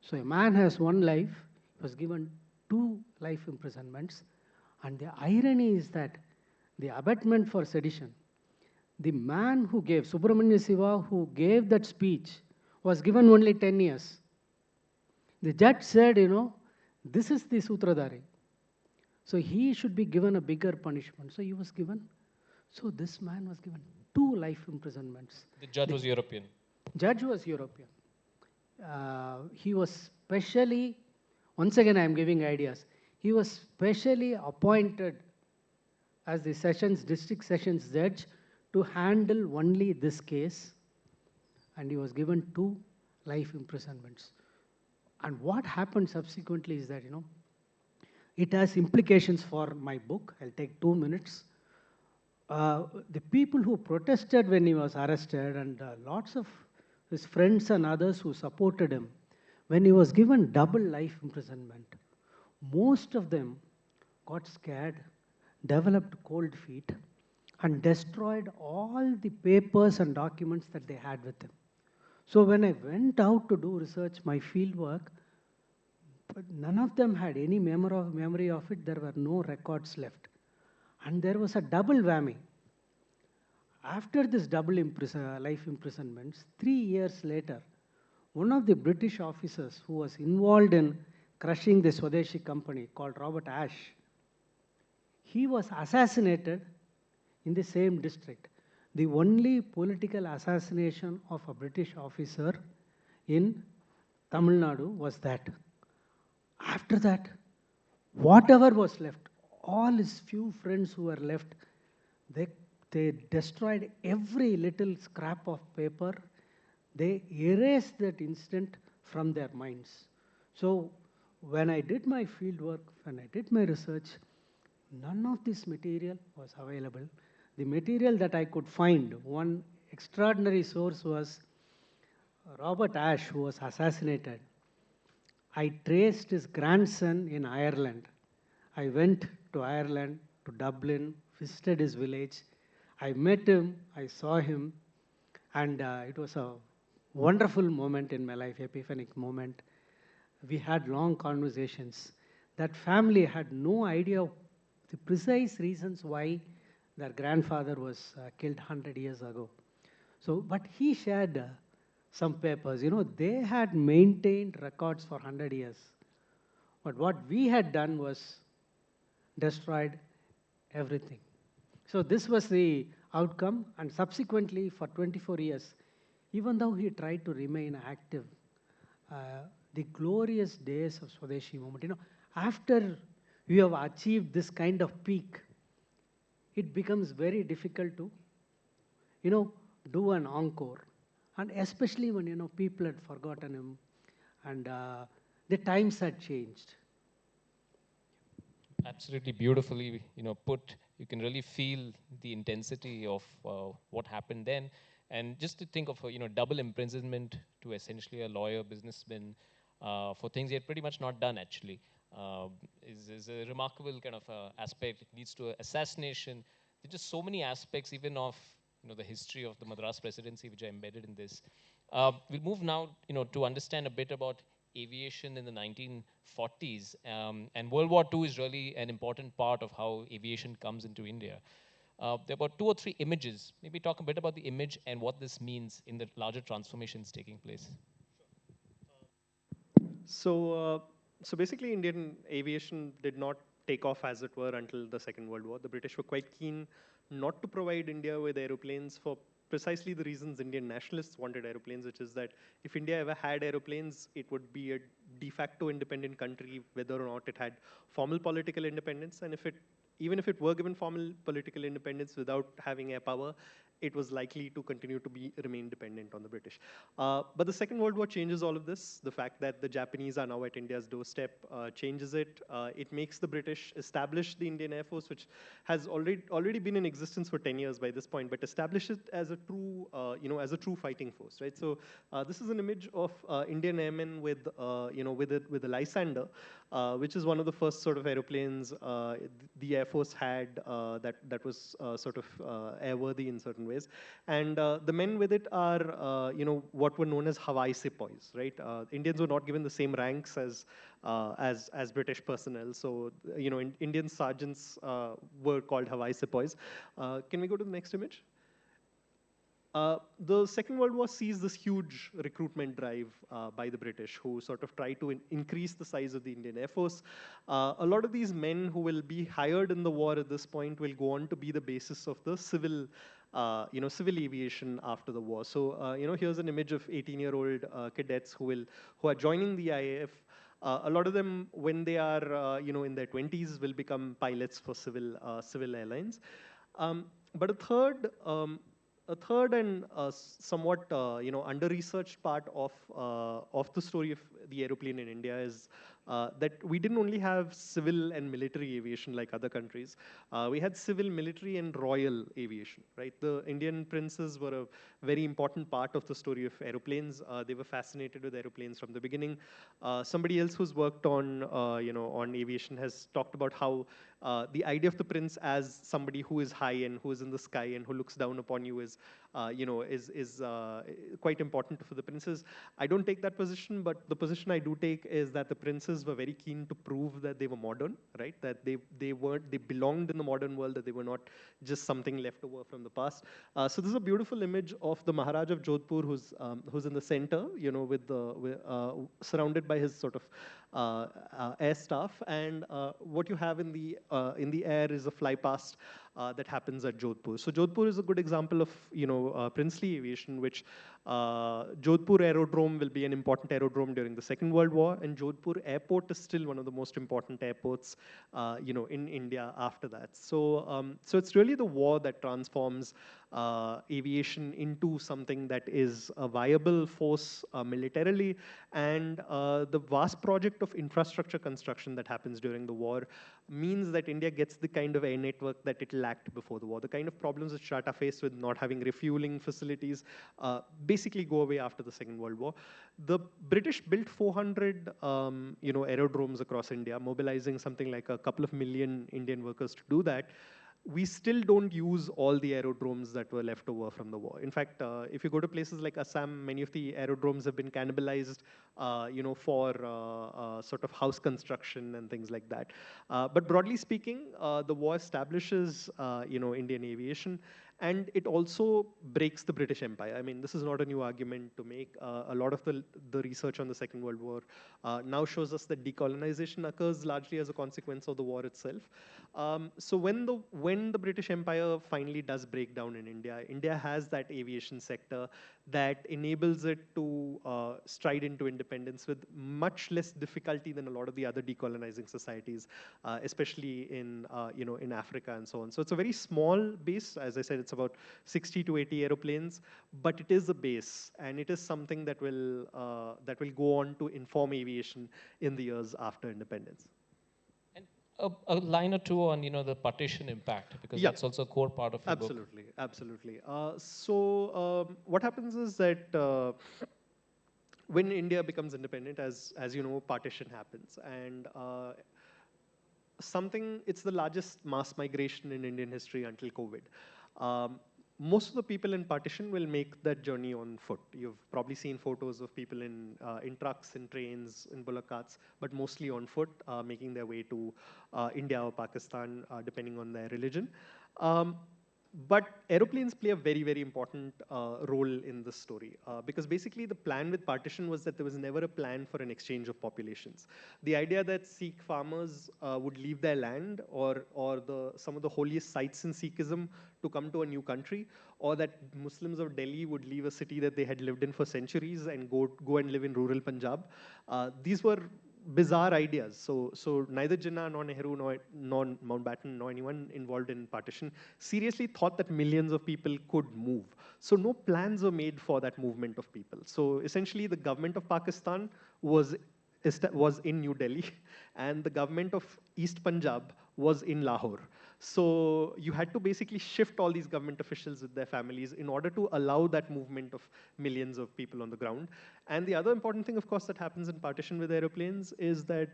So a man has 1 life, he was given 2 life imprisonments, and the irony is that the abetment for sedition, the man who gave, Subramanya Siva, who gave that speech, was given only 10 years. The judge said, this is the Sutradhari. So he should be given a bigger punishment. So he was given. So this man was given 2 life imprisonments. The judge was European. Judge was European. He was specially, once again I am giving ideas, he was specially appointed as the district sessions judge to handle only this case, and he was given 2 life imprisonments. And what happened subsequently is that, it has implications for my book. I'll take 2 minutes. The people who protested when he was arrested, and lots of his friends and others who supported him, when he was given double life imprisonment, most of them got scared, developed cold feet, and destroyed all the papers and documents that they had with them. So when I went out to do research, my field work, but none of them had any memory of it. There were no records left. And there was a double whammy. After this double life imprisonments, 3 years later, one of the British officers who was involved in crushing the Swadeshi company called Robert Ashe, he was assassinated in the same district. The only political assassination of a British officer in Tamil Nadu was that. After that, whatever was left, all his few friends who were left, they destroyed every little scrap of paper. They erased that incident from their minds. So when I did my field work, when I did my research, none of this material was available. The material that I could find, one extraordinary source was Robert Ashe, who was assassinated. I traced his grandson in Ireland. I went to Ireland, to Dublin, visited his village. I met him, I saw him, and it was a wonderful moment in my life, epiphanic moment. We had long conversations. That family had no idea of the precise reasons why their grandfather was killed 100 years ago. So, but he shared some papers. You know, they had maintained records for 100 years. But what we had done was destroyed everything. So this was the outcome, and subsequently for 24 years, even though he tried to remain active, the glorious days of Swadeshi movement, you know, after you have achieved this kind of peak, it becomes very difficult to, you know, do an encore. And especially when, you know, people had forgotten him and the times had changed. Absolutely beautifully, put. You can really feel the intensity of what happened then. And just to think of, double imprisonment to essentially a lawyer, businessman, for things he had pretty much not done actually, is a remarkable kind of aspect. It leads to assassination. There's just so many aspects, even of the history of the Madras presidency, which are embedded in this. We'll move now, to understand a bit about aviation in the 1940s. And World War II is really an important part of how aviation comes into India. There are about 2 or 3 images. Maybe talk a bit about the image and what this means in the larger transformations taking place. So basically, Indian aviation did not take off, as it were, until the Second World War. The British were quite keen not to provide India with aeroplanes for precisely the reasons Indian nationalists wanted aeroplanes, which is that if India ever had aeroplanes, it would be a de facto independent country, whether or not it had formal political independence. And even if it were given formal political independence without having air power, it was likely to continue to remain dependent on the British. But the Second World War changes all of this. The fact that the Japanese are now at India's doorstep changes it. It makes the British establish the Indian Air Force, which has already been in existence for 10 years by this point, but establish it as a true, as a true fighting force, right? So this is an image of Indian airmen with a Lysander, which is one of the first sort of aeroplanes the Air Force had that was sort of airworthy in certain ways. And the men with it are, what were known as Hawaii sepoys, right? Indians were not given the same ranks as British personnel. So, Indian sergeants were called Hawaii sepoys. Can we go to the next image? The Second World War sees this huge recruitment drive by the British, who sort of try to increase the size of the Indian Air Force. A lot of these men who will be hired in the war at this point will go on to be the basis of the civil aviation after the war. So, here's an image of 18-year-old cadets who are joining the IAF. A lot of them, when they are, in their 20s, will become pilots for civil airlines. But a third and somewhat under-researched part of the story of the aeroplane in India is that we didn't only have civil and military aviation like other countries. We had civil, military, and royal aviation, right? The Indian princes were a very important part of the story of aeroplanes. They were fascinated with aeroplanes from the beginning. Somebody else who's worked on aviation has talked about how the idea of the prince as somebody who is high and who is in the sky and who looks down upon you is is quite important for the princes. I don't take that position, but the position I do take is that the princes were very keen to prove that they were modern, right? That they belonged in the modern world, that they were not just something left over from the past. So this is a beautiful image of the Maharaj of Jodhpur, who's in the center, surrounded by his sort of air staff, and what you have in the air is a fly past that happens at Jodhpur. So Jodhpur is a good example of princely aviation, which Jodhpur Aerodrome will be an important aerodrome during the Second World War, and Jodhpur Airport is still one of the most important airports in India after that. So it's really the war that transforms aviation into something that is a viable force militarily, and the vast project of infrastructure construction that happens during the war means that India gets the kind of air network that it lacked before the war. The kind of problems that Tata faced with not having refueling facilities basically go away after the Second World War. The British built 400 aerodromes across India, mobilizing something like a couple of million Indian workers to do that. We still don't use all the aerodromes that were left over from the war. In fact, if you go to places like Assam, many of the aerodromes have been cannibalized, for sort of house construction and things like that. But broadly speaking, the war establishes, Indian aviation, and it also breaks the British Empire. I mean, this is not a new argument to make. A lot of the research on the Second World War now shows us that decolonization occurs largely as a consequence of the war itself. So when the British Empire finally does break down in India, India has that aviation sector that enables it to stride into independence with much less difficulty than a lot of the other decolonizing societies, especially in Africa and so on. So it's a very small base. As I said, it's about 60 to 80 aeroplanes, but it is a base, and it is something that will go on to inform aviation in the years after independence. A line or two on the partition impact, because that's also a core part of your book. Absolutely. What happens is that when India becomes independent, as you know, partition happens, and it's the largest mass migration in Indian history until COVID. Most of the people in partition will make that journey on foot. You've probably seen photos of people in trucks, in trains, in bullock carts, but mostly on foot, making their way to India or Pakistan, depending on their religion. But aeroplanes play a very, very important role in this story, because basically the plan with partition was that there was never a plan for an exchange of populations. The idea that Sikh farmers would leave their land, or some of the holiest sites in Sikhism to come to a new country, or that Muslims of Delhi would leave a city that they had lived in for centuries and go and live in rural Punjab. These were bizarre ideas. So neither Jinnah nor Nehru nor Mountbatten nor anyone involved in partition seriously thought that millions of people could move. So no plans were made for that movement of people. So essentially the government of Pakistan was in New Delhi, and the government of East Punjab was in Lahore. So you had to basically shift all these government officials with their families in order to allow that movement of millions of people on the ground. And the other important thing, of course, that happens in partition with aeroplanes is that,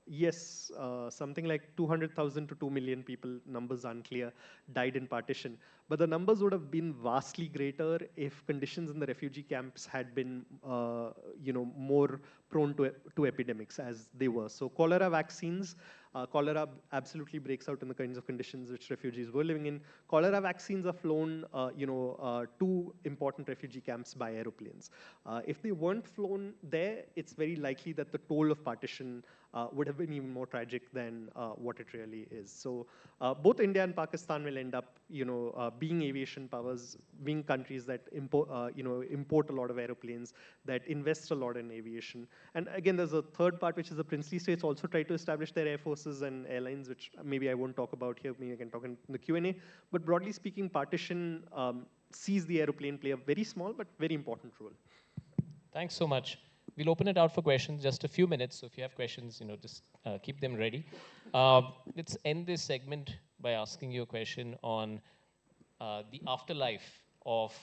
yes, something like 200,000 to 2 million people, numbers unclear, died in partition. But the numbers would have been vastly greater if conditions in the refugee camps had been, more prone to epidemics as they were. So cholera vaccines, cholera absolutely breaks out in the kinds of conditions which refugees were living in. Cholera vaccines are flown, to important refugee camps by aeroplanes. If they weren't flown there, it's very likely that the toll of partition would have been even more tragic than what it really is. So both India and Pakistan will end up, being aviation powers, being countries that import a lot of aeroplanes, that invest a lot in aviation. And again, there's a third part, which is the princely states also try to establish their air forces and airlines, which maybe I won't talk about here. Maybe I can talk in the Q&A. But broadly speaking, partition sees the aeroplane play a very small but very important role. Thanks so much. We'll open it out for questions, just a few minutes. So if you have questions, just keep them ready. Let's end this segment by asking you a question on the afterlife of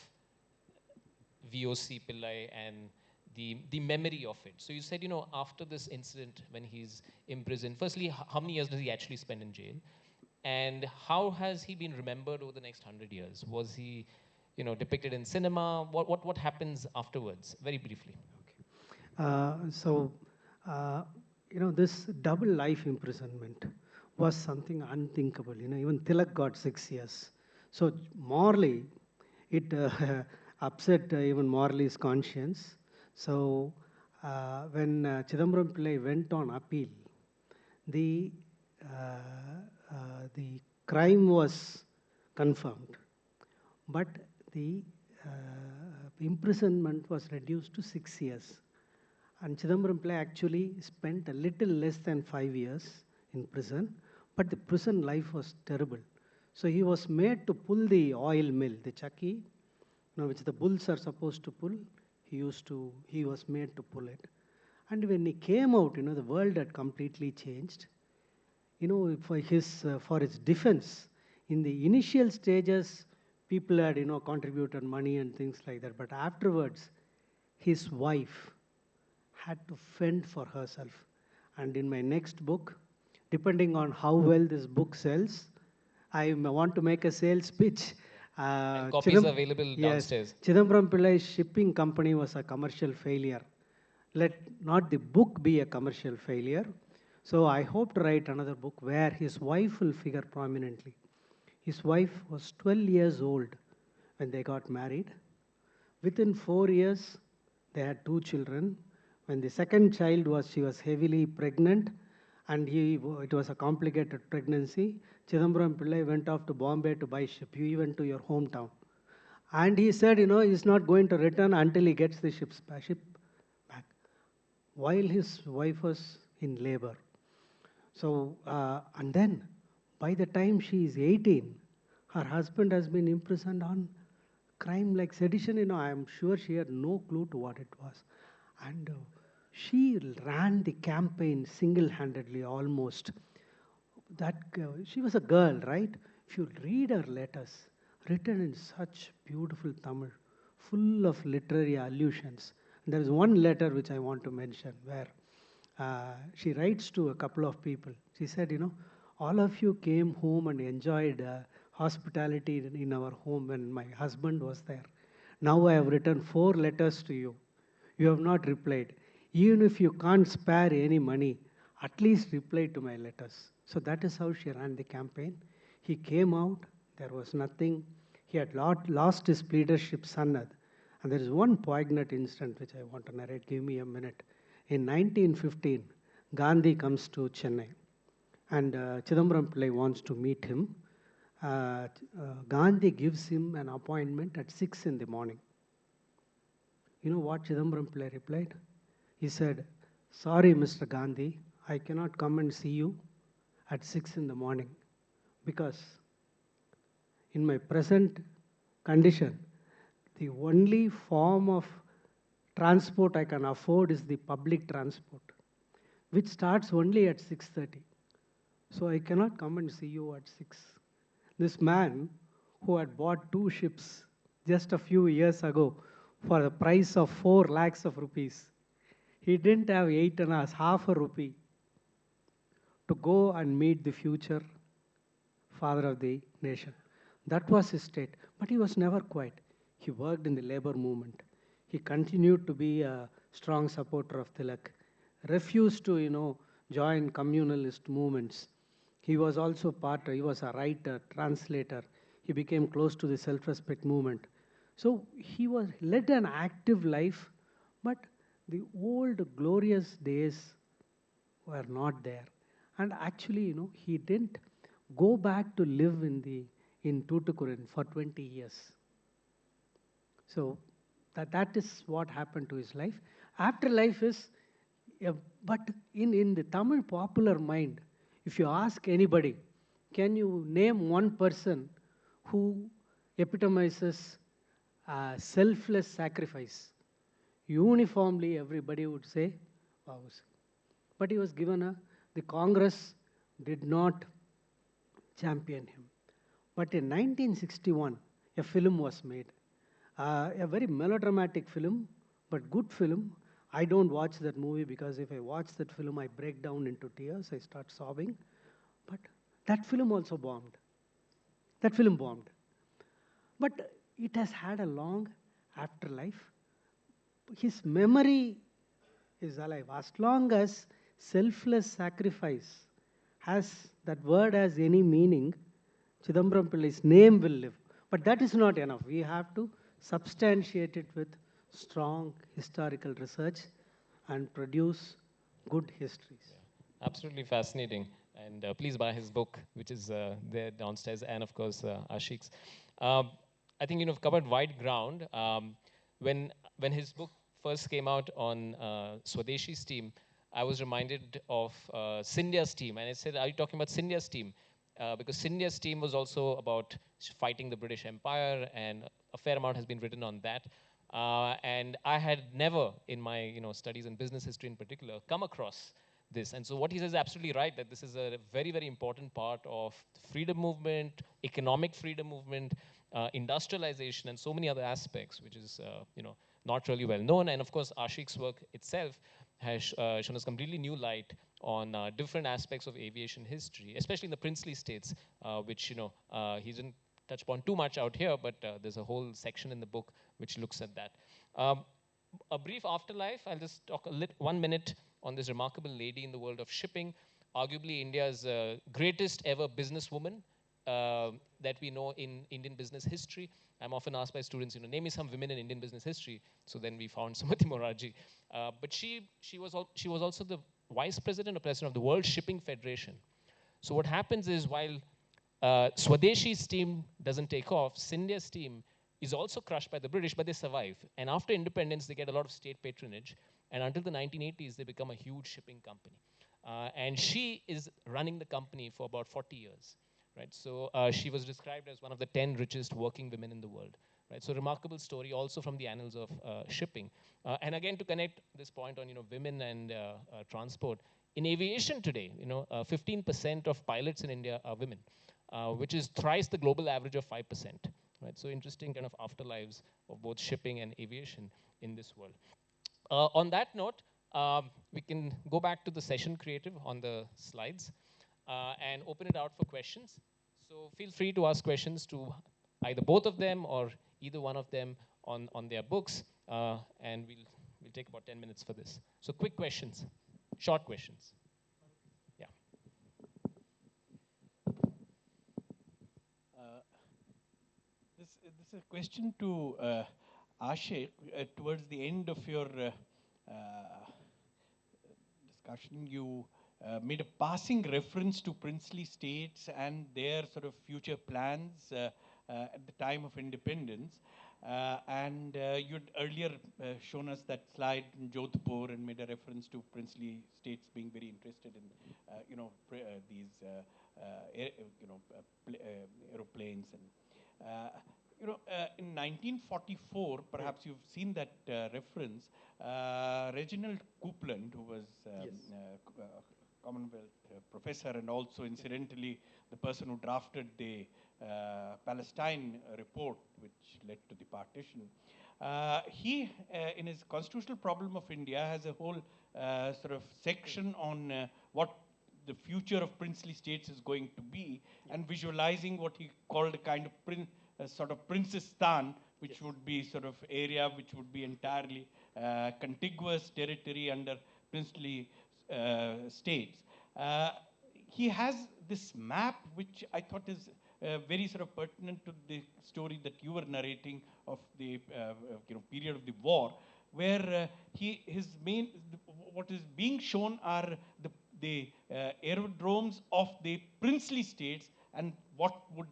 VOC Pillai and the memory of it. So you said, after this incident, when he's imprisoned, firstly, how many years does he actually spend in jail? And how has he been remembered over the next 100 years? Was he, depicted in cinema? What happens afterwards? Very briefly. So, this double life imprisonment was something unthinkable. Even Tilak got 6 years. So morally, it upset even Morley's conscience. So when Chidambaram Pillai went on appeal, the the crime was confirmed, but the imprisonment was reduced to 6 years. And Chidambaram Pillai actually spent a little less than 5 years in prison, but the prison life was terrible. So he was made to pull the oil mill, the chakki, which the bulls are supposed to pull. He was made to pull it. And when he came out, the world had completely changed. For his defense, in the initial stages, people had, contributed money and things like that. But afterwards, his wife had to fend for herself. And in my next book, depending on how well this book sells, I want to make a sales pitch. And copies are available downstairs. Yes, Chidambaram Pillai's shipping company was a commercial failure. Let not the book be a commercial failure. So I hope to write another book where his wife will figure prominently. His wife was 12 years old when they got married. Within 4 years, they had 2 children. When the second child she was heavily pregnant, and it was a complicated pregnancy. Chidambaram Pillai went off to Bombay to buy ship. You went to your hometown. And he said, he's not going to return until he gets the ship back, while his wife was in labor. So, and then, by the time she is 18, her husband has been imprisoned on crime like sedition. I am sure she had no clue to what it was. And she ran the campaign single-handedly almost. She was a girl, right? If you read her letters, written in such beautiful Tamil, full of literary allusions. And there is one letter which I want to mention where she writes to a couple of people. She said, all of you came home and enjoyed hospitality in our home when my husband was there. Now I have written 4 letters to you. You have not replied. Even if you can't spare any money, at least reply to my letters. So that is how she ran the campaign. He came out, there was nothing. He had lost his leadership, Sannad. And there is one poignant incident which I want to narrate. Give me a minute. In 1915, Gandhi comes to Chennai. And Chidambaram Pillai wants to meet him. Gandhi gives him an appointment at 6 in the morning. You know what Chidambaram Pillai replied? He said, sorry, Mr. Gandhi, I cannot come and see you at 6 in the morning because in my present condition, the only form of transport I can afford is the public transport, which starts only at 6:30. So I cannot come and see you at 6. This man who had bought 2 ships just a few years ago for the price of 4 lakhs of rupees, he didn't have 8 annas, half a rupee, to go and meet the future father of the nation. That was his state. But he was never quiet. He worked in the labor movement. He continued to be a strong supporter of Tilak, refused to, join communalist movements. He was also he was a writer, translator. He became close to the self-respect movement. So he led an active life, but the old glorious days were not there. And actually, he didn't go back to live in Tuticorin for 20 years. So that is what happened to his life. Afterlife is, but in the Tamil popular mind, if you ask anybody, can you name one person who epitomizes selfless sacrifice? Uniformly, everybody would say Vavasi. But he was given the Congress did not champion him. But in 1961, a film was made. A very melodramatic film, but good film. I don't watch that movie because if I watch that film, I break down into tears, I start sobbing. But that film also bombed. That film bombed. But it has had a long afterlife. His memory is alive. As long as selfless sacrifice has, that word has any meaning, Chidambaram Pillai's name will live. But that is not enough. We have to substantiate it with strong historical research and produce good histories. Absolutely fascinating. And please buy his book, which is there downstairs, and of course, Aashique's. I think you've covered wide ground. When his book first came out on Swadeshi's team, I was reminded of Scindia's team. And I said, are you talking about Scindia's team? Because Scindia's team was also about fighting the British Empire, and a fair amount has been written on that. And I had never, in my studies in business history in particular, come across this. And so what he says is absolutely right, that this is a very, very important part of the freedom movement, economic freedom movement, industrialization, and so many other aspects, which is not really well known. And of course, Aashique's work itself has shown us completely new light on different aspects of aviation history, especially in the princely states, which he didn't touch upon too much out here, but there's a whole section in the book which looks at that. A brief afterlife, I'll just talk 1 minute on this remarkable lady in the world of shipping, arguably India's greatest ever businesswoman that we know in Indian business history. I'm often asked by students, name me some women in Indian business history. So then we found Sumati Morarji. But she was also the vice president or president of the World Shipping Federation. So what happens is, while Swadeshi's team doesn't take off, Scindia's team is also crushed by the British, but they survive. And after independence, they get a lot of state patronage. And until the 1980s, they become a huge shipping company. And she is running the company for about 40 years. Right? So she was described as one of the 10 richest working women in the world. Right? So remarkable story also from the annals of shipping. And again, to connect this point on women and transport, in aviation today, 15% of pilots in India are women, which is thrice the global average of 5%. Right? So interesting kind of afterlives of both shipping and aviation in this world. On that note, we can go back to the session creative on the slides and open it out for questions. So feel free to ask questions to either both of them or either one of them on their books, and we'll take about 10 minutes for this. So quick questions, short questions. Yeah. This is a question to Aashique. Towards the end of your discussion, you made a passing reference to princely states and their sort of future plans at the time of independence. And you'd earlier shown us that slide in Jodhpur and made a reference to princely states being very interested in, these, aeroplanes and. In 1944, perhaps you've seen that reference, Reginald Coupland, who was Commonwealth professor and also incidentally the person who drafted the Palestine report, which led to the partition, he, in his Constitutional Problem of India, has a whole sort of section on what the future of princely states is going to be, and visualizing what he called a kind of sort of Princestan, which would be sort of area which would be entirely contiguous territory under princely states. He has this map, which I thought is very sort of pertinent to the story that you were narrating of the period of the war, where what is being shown are the aerodromes of the princely states, and what would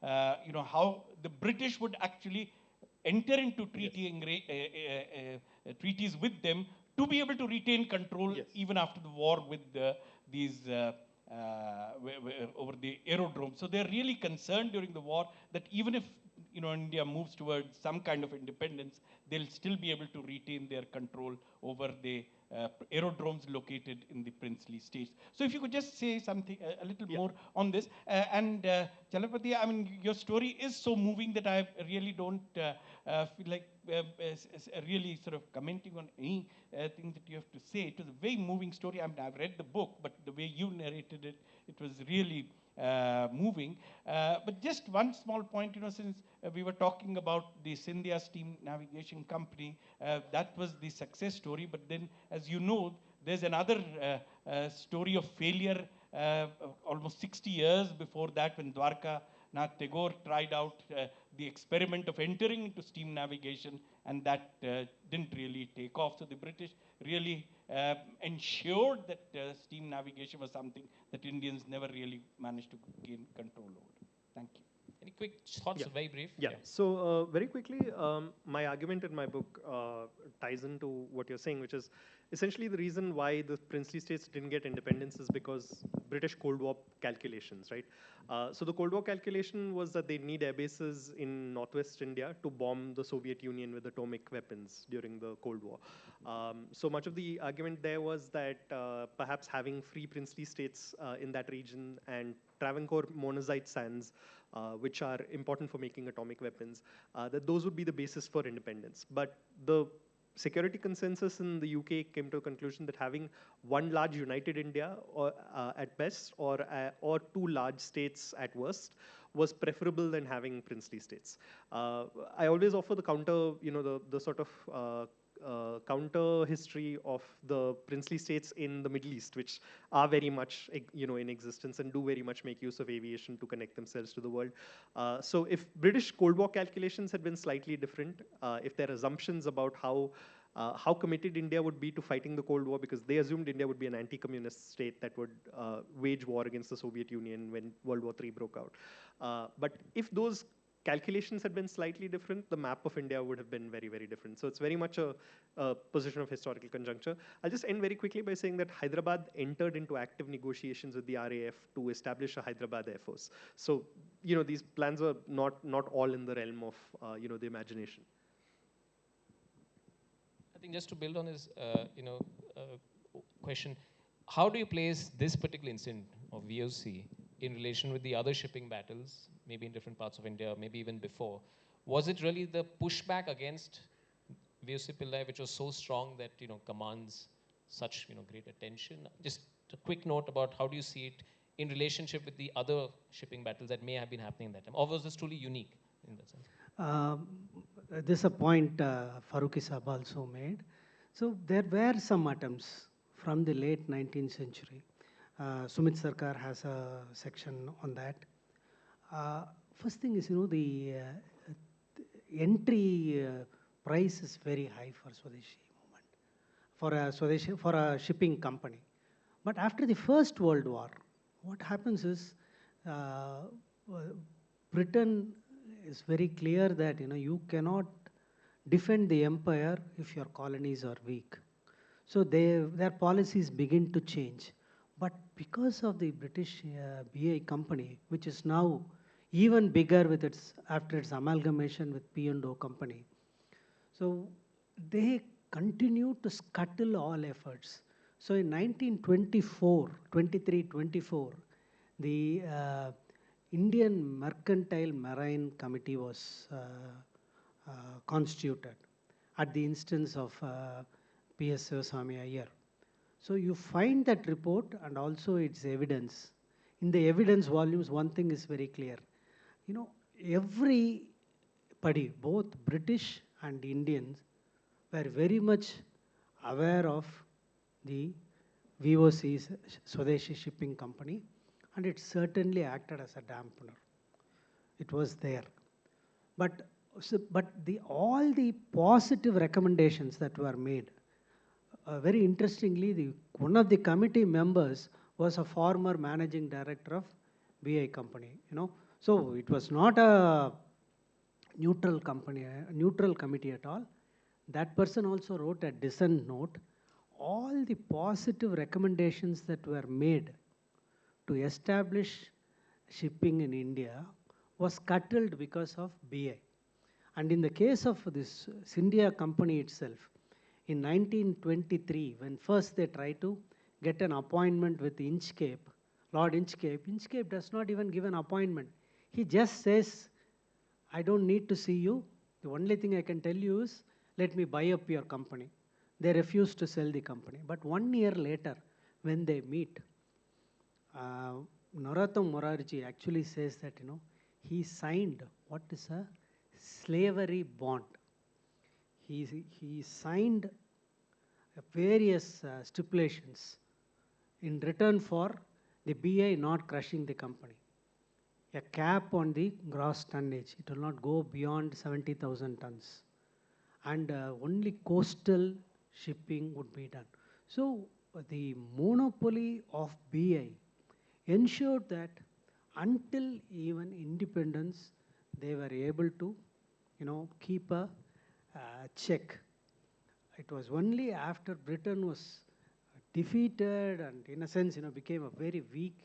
how the British would actually enter into treaties with them to be able to retain control even after the war with these over the aerodrome. So they're really concerned during the war that even if India moves towards some kind of independence, they'll still be able to retain their control over the aerodromes located in the princely states. So if you could just say something a little more on this. Chalapathy, I mean, your story is so moving that I really don't feel like really sort of commenting on any thing that you have to say. It was a very moving story. I mean, I've read the book, but the way you narrated it, it was really moving. But just one small point, since we were talking about the Scindia Steam Navigation Company, that was the success story. But then, as you know, there's another story of failure almost 60 years before that, when Dwarka Nath Tagore tried out the experiment of entering into steam navigation, and that didn't really take off. So the British really ensured that steam navigation was something that Indians never really managed to gain control over. Thank you. Any quick thoughts, Yeah. very brief? Yeah. So very quickly, my argument in my book ties into what you're saying, which is essentially the reason why the princely states didn't get independence is because British Cold War calculations, right? So the Cold War calculation was that they need air bases in northwest India to bomb the Soviet Union with atomic weapons during the Cold War. So much of the argument there was that perhaps having free princely states in that region and Travancore monazite sands, which are important for making atomic weapons, that those would be the basis for independence. But the security consensus in the UK came to a conclusion that having one large united India, or at best, or two large states at worst, was preferable than having princely states. I always offer the counter, the sort of counter history of the princely states in the Middle East, which are very much in existence and do very much make use of aviation to connect themselves to the world. So if British Cold War calculations had been slightly different, if their assumptions about how committed India would be to fighting the Cold War, because they assumed India would be an anti-communist state that would wage war against the Soviet Union when World War III broke out. But if those calculations had been slightly different, the map of India would have been very, very different. So it's very much a position of historical conjuncture. I'll just end very quickly by saying that Hyderabad entered into active negotiations with the RAF to establish a Hyderabad Air Force. So, these plans are not all in the realm of, the imagination. I think just to build on his, question, how do you place this particular incident of VOC in relation with the other shipping battles, maybe in different parts of India, maybe even before? Was it really the pushback against VOC Pillai, which was so strong that commands such great attention? Just a quick note about how do you see it in relationship with the other shipping battles that may have been happening that time, or was this truly unique in that sense? This is a point Farooqi Saab also made. So there were some attempts from the late 19th century. Sumit Sarkar has a section on that. First thing is, the entry price is very high for Swadeshi movement, for a shipping company. But after the First World War, what happens is Britain is very clear that you cannot defend the empire if your colonies are weak. So their policies begin to change. But because of the British BA company, which is now even bigger after its amalgamation with P&O company, so they continue to scuttle all efforts. So in 1924, the Indian Mercantile Marine Committee was constituted at the instance of P.S. Sivaswamy Iyer. So you find that report and also its evidence. In the evidence volumes, one thing is very clear. Everybody, both British and Indians, were very much aware of the VOC's Swadeshi Shipping Company, and it certainly acted as a dampener. It was there. But all the positive recommendations that were made, very interestingly, one of the committee members was a former managing director of BI company. So it was not a neutral committee at all. That person also wrote a dissent note. All the positive recommendations that were made to establish shipping in India was scuttled because of BI. And in the case of this Scindia company itself, in 1923, when first they tried to get an appointment with Inchcape, Lord Inchcape does not even give an appointment. He just says, I don't need to see you. The only thing I can tell you is, let me buy up your company. They refused to sell the company. But 1 year later, when they meet, uh, Narottam Morarji actually says that, he signed what is a slavery bond. He signed various stipulations in return for the BI not crushing the company. A cap on the gross tonnage. It will not go beyond 70,000 tons. And only coastal shipping would be done. So the monopoly of BI ensured that until even independence, they were able to, keep a check. It was only after Britain was defeated and, in a sense, became a very weak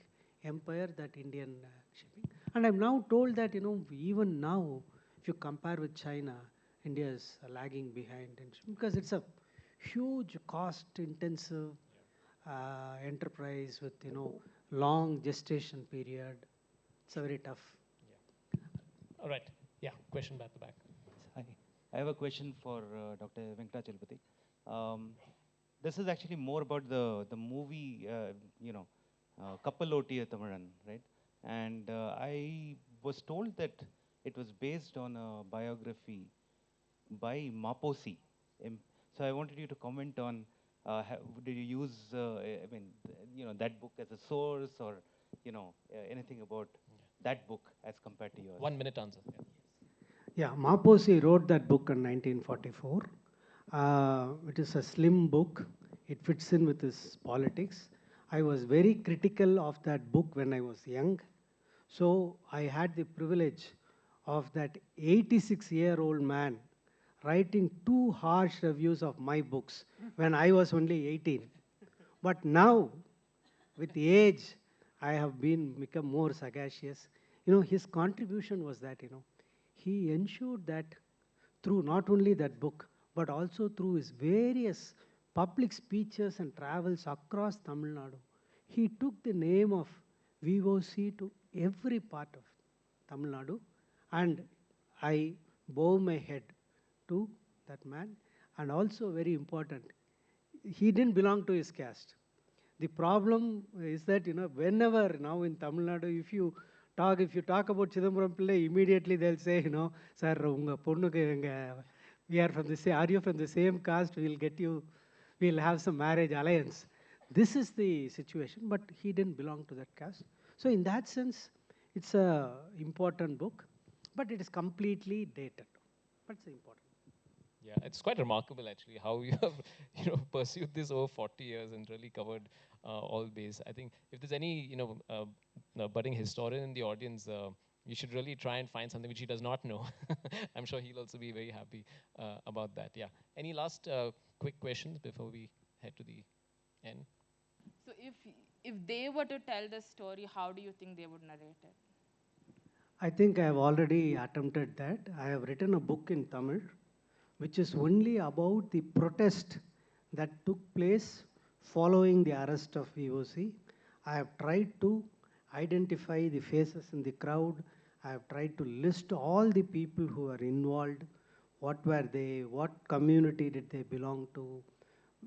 empire that Indian shipping. And I'm now told that, even now, if you compare with China, India is lagging behind in shipping because it's a huge cost-intensive enterprise with, long gestation period. It's a very tough. All right. Yeah, question back to back. Hi. I have a question for Dr. Venkatachalapathy. This is actually more about the movie, Kappalottiya Tamilan, right? And I was told that it was based on a biography by Maposi. So I wanted you to comment on, did you use, that book as a source, or, anything about that book as compared to yours? 1 minute answer. Yeah, Maposi wrote that book in 1944. It is a slim book. It fits in with his politics. I was very critical of that book when I was young. So I had the privilege of that 86-year-old man writing 2 harsh reviews of my books when I was only 18. But now, with age, I have become more sagacious. His contribution was that, he ensured that through not only that book, but also through his various public speeches and travels across Tamil Nadu, he took the name of VOC to every part of Tamil Nadu, and I bow my head to that man. And also very important, he didn't belong to his caste. The problem is that, whenever now in Tamil Nadu, if you talk about Chidambaram Pillai, immediately they'll say, sir, unga ponnuku we are from the same, are you from the same caste? We'll have some marriage alliance. This is the situation, but he didn't belong to that caste. So in that sense, it's a important book, but it is completely dated. But it's important. Yeah, it's quite remarkable actually how you have pursued this over 40 years and really covered all base. I think if there's any budding historian in the audience, you should really try and find something which he does not know. I'm sure he'll also be very happy about that. Yeah. Any last quick questions before we head to the end? So if they were to tell the story, how do you think they would narrate it? I think I have already attempted that. I have written a book in Tamil, which is only about the protest that took place following the arrest of VOC. I have tried to identify the faces in the crowd. I have tried to list all the people who are involved. What were they? What community did they belong to?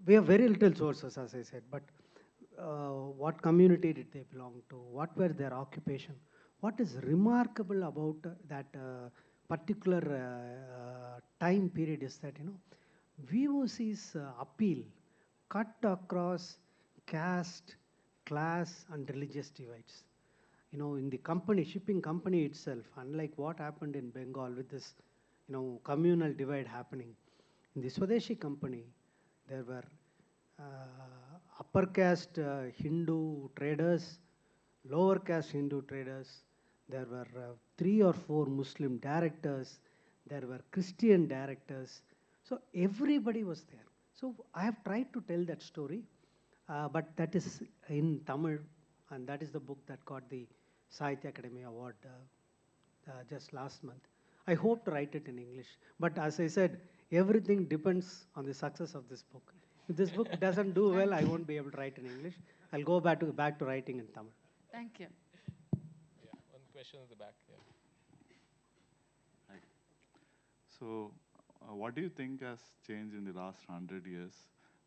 We have very little sources, as I said, but what community did they belong to? What were their occupation? What is remarkable about that particular time period is that, VOC's appeal cut across caste, class, and religious divides. In the company, shipping company itself, unlike what happened in Bengal with this, communal divide happening, in the Swadeshi company, there were upper caste Hindu traders, lower caste Hindu traders. There were 3 or 4 Muslim directors. There were Christian directors. So everybody was there. So I have tried to tell that story, but that is in Tamil, and that is the book that got the Sahitya Academy Award just last month. I hope to write it in English, but as I said, everything depends on the success of this book. If this book doesn't do well, I won't be able to write in English. I'll go back to writing in Tamil. Thank you. Yeah, one question at the back. Yeah. Hi. So, what do you think has changed in the last 100 years?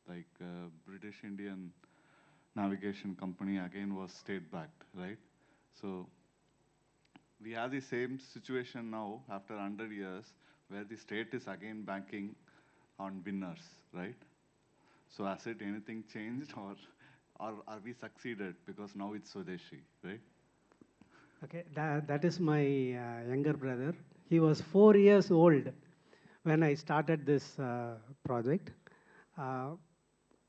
Like British-Indian navigation company again was state-backed, right? So we have the same situation now after 100 years where the state is again banking on winners, right? So has it anything changed or are we succeeded because now it's Swadeshi, right? Okay, that is my younger brother. He was 4 years old when I started this project. Uh,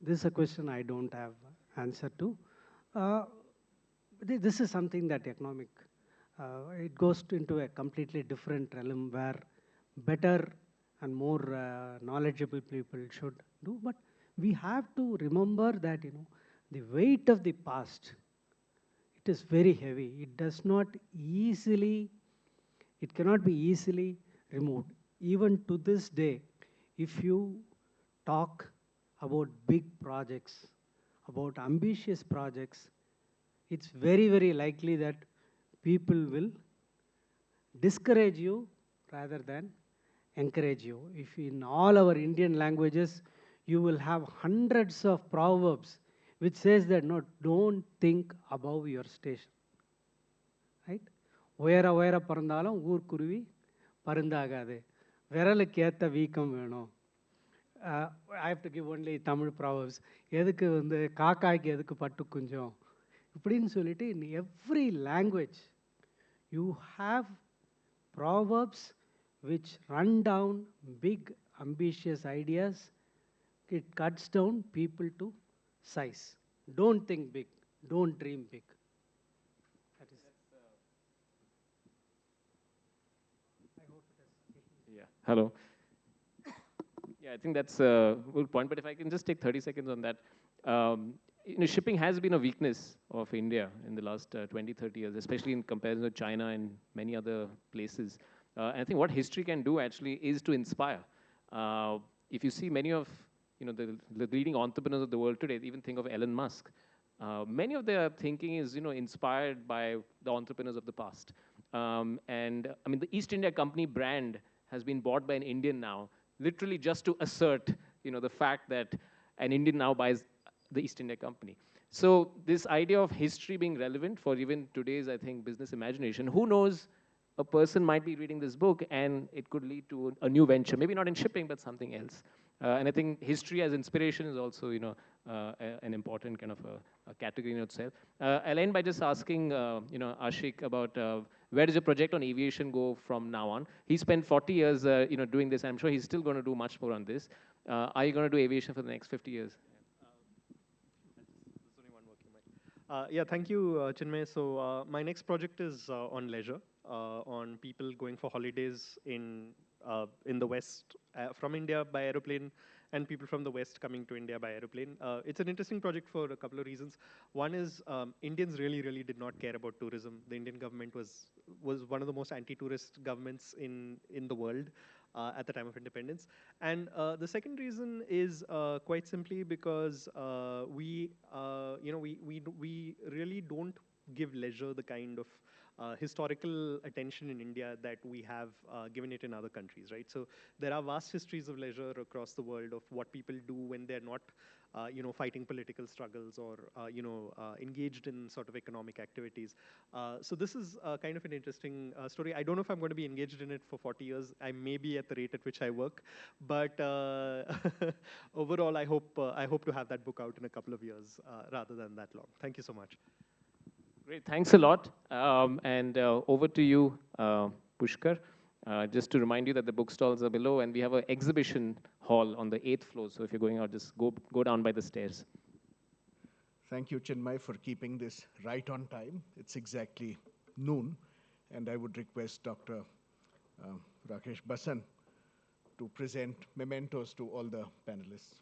this is a question I don't have answer to. Uh, this is something that economic, it goes into a completely different realm where better and more knowledgeable people should do. But we have to remember that, the weight of the past, it is very heavy. It does not easily, it cannot be easily removed. Even to this day, if you talk about big projects, about ambitious projects, it's very, very likely that people will discourage you rather than encourage you. If in all our Indian languages, you will have hundreds of proverbs which says that, no, don't think above your station, right? உயர உயர பறந்தாலும் ஊர்க்குருவி பருந்தாகாது, விரலுக்கு ஏற்ற வீக்கம் வேணும். I have to give only Tamil proverbs. எதுக்கு காக்காய்க்கு எதுக்கு பட்டு குஞ்சம் இப்படின்னு சொல்லிட்டு, in every language you have proverbs which run down big ambitious ideas. It cuts down people to size. Don't think big, don't dream big. That is Yeah. Hello. Yeah, I think that's a good point. But if I can just take 30 seconds on that. Shipping has been a weakness of India in the last 20, 30 years, especially in comparison to China and many other places. And I think what history can do actually is to inspire. If you see many of the leading entrepreneurs of the world today, even think of Elon Musk. Many of their thinking is inspired by the entrepreneurs of the past. And I mean, the East India Company brand has been bought by an Indian now, literally just to assert the fact that an Indian now buys the East India Company. So this idea of history being relevant for even today's, I think, business imagination, who knows, a person might be reading this book and it could lead to a new venture, maybe not in shipping, but something else. And I think history as inspiration is also, an important kind of a category in itself. I'll end by just asking, Aashique about where does your project on aviation go from now on? He spent 40 years, doing this. I'm sure he's still going to do much more on this. Are you going to do aviation for the next 50 years? Yeah, thank you, Chinmay. So my next project is on leisure, on people going for holidays in the West from India by aeroplane, and people from the West coming to India by aeroplane. It's an interesting project for a couple of reasons. One is Indians really, really did not care about tourism. The Indian government was one of the most anti-tourist governments in the world at the time of independence. And the second reason is quite simply because we really don't give leisure the kind of historical attention in India that we have given it in other countries, right? So there are vast histories of leisure across the world of what people do when they're not, fighting political struggles or, engaged in sort of economic activities. So this is kind of an interesting story. I don't know if I'm going to be engaged in it for 40 years. I may be at the rate at which I work, but overall, I hope to have that book out in a couple of years rather than that long. Thank you so much. Great, thanks a lot. And over to you, Pushkar. Just to remind you that the bookstalls are below, and we have an exhibition hall on the 8th floor. So if you're going out, just go down by the stairs. Thank you, Chinmay, for keeping this right on time. It's exactly noon, and I would request Dr. Rakesh Basan to present mementos to all the panelists.